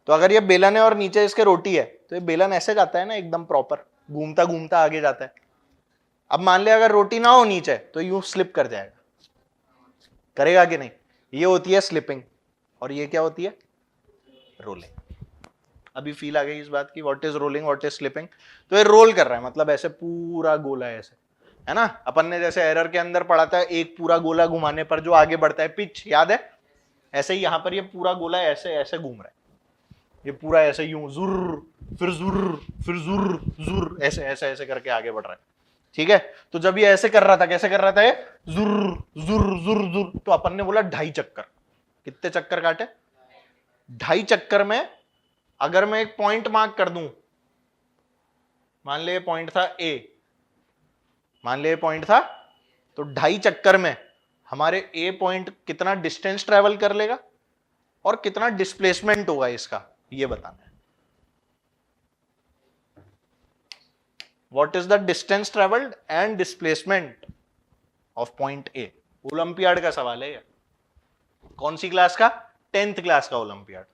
तो अगर ये बेलन है और नीचे इसके रोटी है, तो ये बेलन ऐसे जाता है ना एकदम प्रॉपर, घूमता घूमता आगे जाता है। अब मान ले अगर रोटी ना हो नीचे, तो यूं स्लिप कर जाएगा, करेगा कि नहीं, ये होती है स्लिपिंग, और ये क्या होती है, रोलिंग। अभी फील आ गई इस बात की, what is rolling what is slipping. तो ये रोल कर रहा है, मतलब ऐसे पूरा गोला ऐसे, है ना, अपन ने जैसे एरर के अंदर पढ़ा था, एक पूरा गोला घुमाने पर जो आगे बढ़ता है पिच, याद है, ऐसे ही यहां पर ये पूरा गोला ऐसे ऐसे घूम रहा है, ये पूरा ऐसे यूं जुर फिर जुर फिर जुर जुर ऐसे ऐसे ऐसे करके आगे बढ़ रहा है, ठीक है, तो जब ये ऐसे कर रहा था, कैसे कर रहा था ये, जुर जुर जुर जुर, तो अपन ने बोला 2.5 चक्कर। कितने चक्कर काटे? 2.5 चक्कर में अगर मैं एक पॉइंट मार्क कर दूं, मान ले पॉइंट था ए, मान ले पॉइंट था, तो 2.5 चक्कर में हमारे ए पॉइंट कितना डिस्टेंस ट्रेवल कर लेगा और कितना डिस्प्लेसमेंट होगा इसका, ये बताना है। What is the distance traveled and displacement of point A? Olympiad का सवाल है ये। कौन सी क्लास का? 10th क्लास का ओलंपियाड,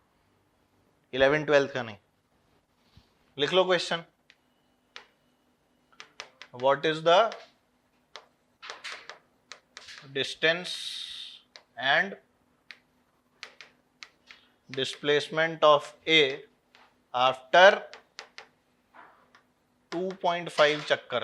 11th 12th का नहीं। लिख लो question. What is the distance and displacement of A after 2.5 चक्कर?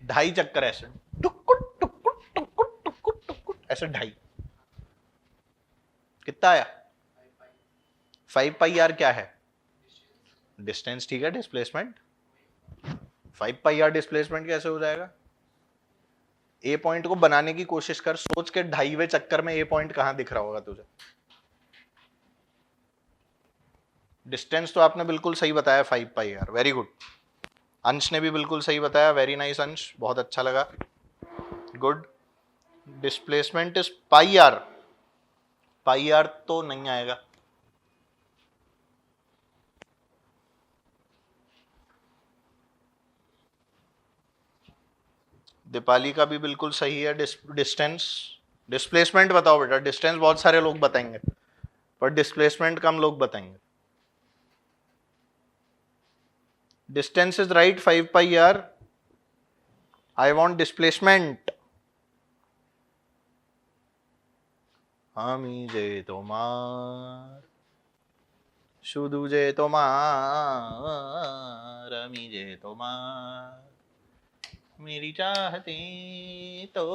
ढाई चक्कर ऐसे टुकुट टुकुट टुकुट टुकुट टुकुट ऐसे 2.5, कितना आया? 5 पाई आर क्या है? डिस्टेंस, ठीक है। डिस्प्लेसमेंट 5 पाई आर डिस्प्लेसमेंट कैसे हो जाएगा? ए पॉइंट को बनाने की कोशिश कर, सोच के 2.5वें चक्कर में ए पॉइंट कहां दिख रहा होगा तुझे? डिस्टेंस तो आपने बिल्कुल सही बताया, 5 पाई आर, वेरी गुड। अंश ने भी बिल्कुल सही बताया, वेरी नाइस अंश, बहुत अच्छा लगा, good. Displacement is pi r, pi r तो नहीं आएगा। दीपाली का भी बिल्कुल सही है। डिस्टेंस, डिस्प्लेसमेंट बताओ बेटा। डिस्टेंस बहुत सारे लोग बताएंगे पर डिस्प्लेसमेंट कम लोग बताएंगे। Distance is right, 5 pi r. I want displacement. আমি যে তোমার, শুধু যে তোমার, আমি যে তোমার, मेरी चाहते तो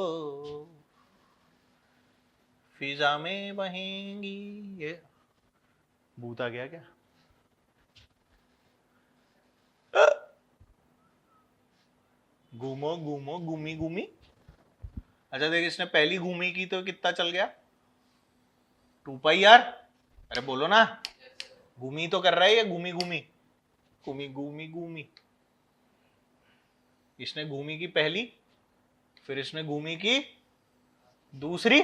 फिजा में बहेंगी। ये भूत आ गया क्या? घूमो घूमो घूमी घूमी। अच्छा देख, इसने पहली घूमी की तो कितना चल गया? 2 पाई आर। अरे बोलो ना, घूमी तो कर रहा है ये, घूमी घूमी घूमी घूमी घूमी। इसने घूमी की पहली, फिर इसने घूमी की दूसरी,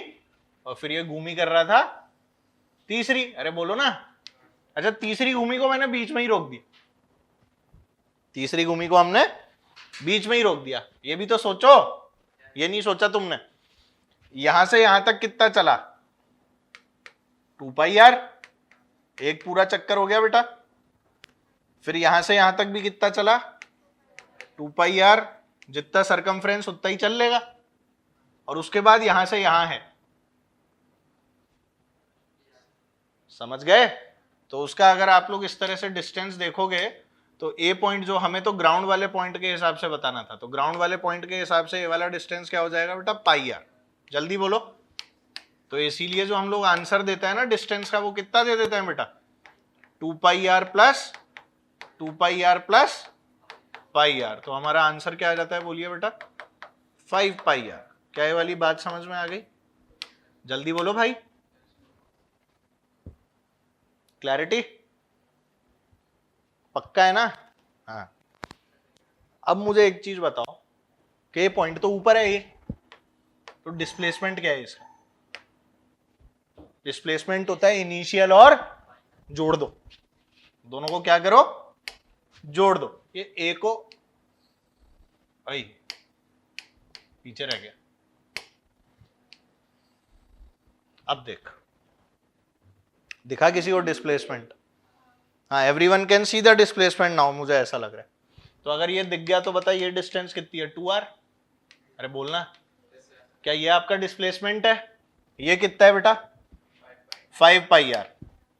और फिर ये घूमी कर रहा था तीसरी। अरे बोलो ना। अच्छा, तीसरी घूमी को मैंने बीच में ही रोक दिया, तीसरी घूमी को हमने बीच में ही रोक दिया। ये भी तो सोचो, ये नहीं सोचा तुमने। यहां से यहां तक कितना चला? 2 पाई आर, एक पूरा चक्कर हो गया बेटा। फिर यहां से यहां तक भी कितना चला? 2 पाई आर, जितना सरकमफ्रेंस उतना ही चल लेगा। और उसके बाद यहां से यहां है, समझ गए? तो उसका अगर आप लोग इस तरह से डिस्टेंस देखोगे तो ए पॉइंट जो हमें तो ग्राउंड वाले पॉइंट के हिसाब से बताना था, तो ग्राउंड वाले पॉइंट के हिसाब से ये वाला डिस्टेंस क्या हो जाएगा बेटा? पाई आर। जल्दी बोलो। तो इसीलिए जो हम लोग आंसर देता है ना डिस्टेंस का, वो कितना दे देते हैं बेटा? 2 पाई are plus 2 pi are plus pi r. तो हमारा आंसर क्या आ जाता है? बोलिए बेटा, 5 पाई आर। क्या ये वाली बात समझ में आ गई? जल्दी बोलो भाई, क्लैरिटी पक्का है ना? हाँ। अब मुझे एक चीज बताओ कि ये पॉइंट तो ऊपर है, ये तो डिस्प्लेसमेंट क्या है इसका? डिस्प्लेसमेंट होता है इनिशियल और जोड़ दो, दोनों को क्या करो? जोड़ दो। ये ए को, आई पीछे रह गया। अब देख, दिखा किसी को डिस्प्लेसमेंट? हाँ, everyone can see the displacement now, मुझे ऐसा लग रहा है। तो अगर ये दिख गया तो बताइए ये डिस्टेंस कितनी है? 2 आर। अरे बोलना, क्या ये आपका डिस्प्लेसमेंट है? ये कितना है बेटा? 5 पाई आर।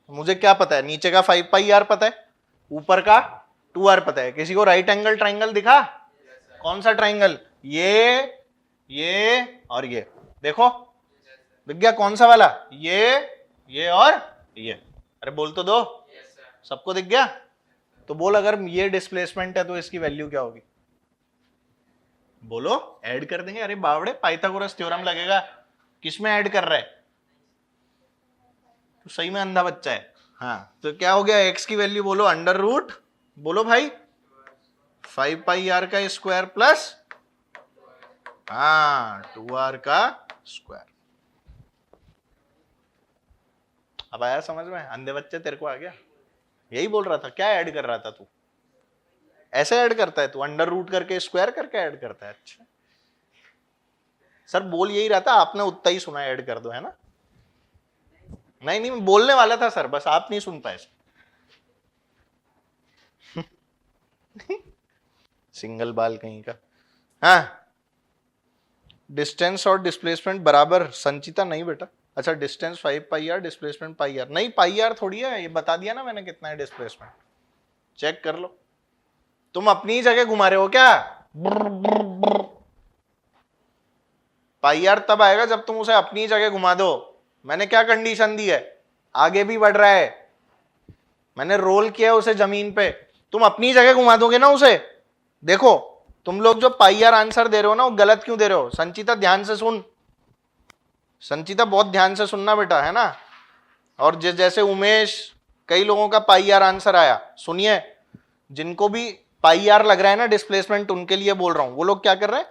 मुझे क्या पता है? नीचे का 5 पाई आर पता है, ऊपर का 2 आर पता है। किसी को राइट एंगल ट्राइंगल दिखा? कौन सा ट्राइंगल? ये और ये, देखो दिख गया कौन सा वाला? ये और ये। अरे बोल तो दो, सबको दिख गया? तो बोल अगर ये डिस्प्लेसमेंट है तो इसकी वैल्यू क्या होगी? बोलो, ऐड कर देंगे। अरे बावड़े, पाइथागोरस थ्योरम लगेगा, किसमें ऐड कर रहा है? तो सही में अंधा बच्चा है। हाँ, तो क्या हो गया? x की वैल्यू बोलो अंडर रूट, बोलो भाई 5 पाई आर का स्क्वायर प्लस 2r का स्क्वायर। अब आया समझ में? अंधे बच्चे, तेरे को आ गया? यही बोल रहा था। क्या ऐड कर रहा था तू? ऐसे ऐड करता है तू, अंडर रूट करके स्क्वायर करके ऐड करता है। अच्छा सर बोल यही रहा था, आपने उतना ही सुना, ऐड कर दो, है ना? नहीं नहीं, मैं बोलने वाला था सर, बस आप नहीं सुन पाए। सिंगल बाल कहीं का। हाँ, डिस्टेंस और डिस्प्लेसमेंट बराबर। संचिता नहीं बेटा। अच्छा, distance 5 pi r, displacement pi r. नहीं, पाई आर थोड़ी है, ये बता दिया ना मैंने कितना है डिस्प्लेसमेंट, चेक कर लो। तुम अपनी जगह घुमा रहे हो क्या? पाई आर तब आएगा जब तुम उसे अपनी जगह घुमा दो। मैंने क्या कंडीशन दी है? आगे भी बढ़ रहा है, मैंने रोल किया उसे जमीन पे, तुम अपनी जगह घुमा दोगे ना उसे। देखो तुम लोग जो पाई आर आंसर दे रहे हो ना, वो गलत क्यों दे रहे हो? संचिता ध्यान से सुन, संचिता बहुत ध्यान से सुनना बेटा, है ना? और जैसे उमेश, कई लोगों का पाई आर आंसर आया, सुनिए, जिनको भी पाई आर लग रहा है ना डिस्प्लेसमेंट, उनके लिए बोल रहा हूं। वो लोग क्या कर रहे हैं,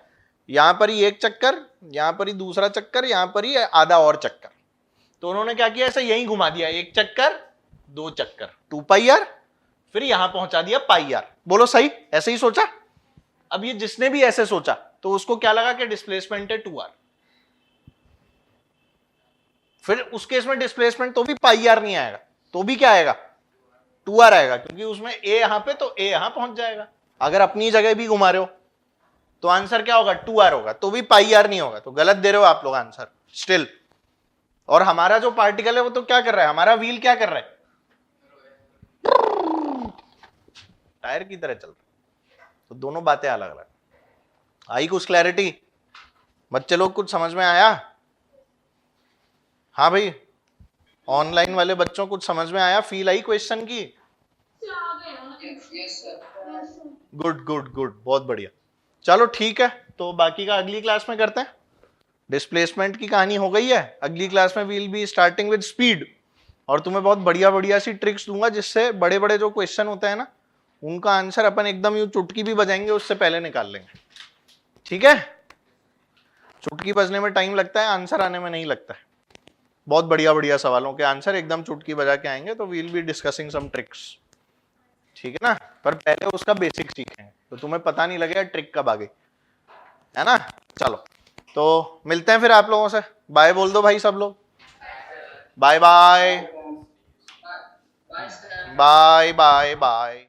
यहां पर ही एक चक्कर, यहां पर ही दूसरा चक्कर, यहां पर ही आधा और चक्कर। तो उन्होंने क्या किया, ऐसे यही घुमा दिया, एक चक्कर, दो चक्कर, 2 पाई आर, फिर यहां पहुंचा दिया पाई आर। बोलो सही, ऐसे ही सोचा? अब ये जिसने भी ऐसे सोचा तो उसको क्या लगा कि डिस्प्लेसमेंट है 2r, फिर उस केस में डिस्प्लेसमेंट तो भी पाई आर नहीं आएगा, तो भी क्या आएगा? 2r आएगा, क्योंकि उसमें a यहां पे, तो a यहां पहुंच जाएगा। अगर अपनी जगह भी घुमा रहे हो तो आंसर क्या होगा? 2r होगा, तो भी पाई आर नहीं होगा। तो गलत दे रहे हो आप लोग आंसर स्टिल। और हमारा जो पार्टिकल है वो तो क्या कर रहा है, हमारा व्हील क्या कर रहा है? टायर की तरह चल रहा है। तो दोनों बातें अलग अलग। आई कुछ क्लैरिटी? बच्चे लोग कुछ समझ में आया? हाँ भाई, ऑनलाइन वाले बच्चों कुछ समझ में आया? फील आई क्वेश्चन की? गुड गुड गुड, बहुत बढ़िया। चलो ठीक है, तो बाकी का अगली क्लास में करते हैं। डिस्प्लेसमेंट की कहानी हो गई है, अगली क्लास में we'll be starting with speed, और तुम्हें बहुत बढ़िया बढ़िया सी ट्रिक्स दूंगा, जिससे बड़े बड़े जो क्वेश्चन होते हैं ना, उनका आंसर अपन एकदम यूं चुटकी भी बजाएंगे उससे पहले निकाल लेंगे। ठीक है? चुटकी बजने में टाइम लगता है, आंसर आने में नहीं लगता है। बहुत बढ़िया बढ़िया सवालों के आंसर एकदम चुटकी बजा के आएंगे, तो we'll be discussing some tricks. ठीक है ना? पर पहले उसका बेसिक सीखेंगे, तो तुम्हें पता नहीं लगेगा ट्रिक कब आ गई, है ना? चलो, तो मिलते हैं फिर आप लोगों से। बाय बोल दो भाई सब लोग, bye bye bye bye bye.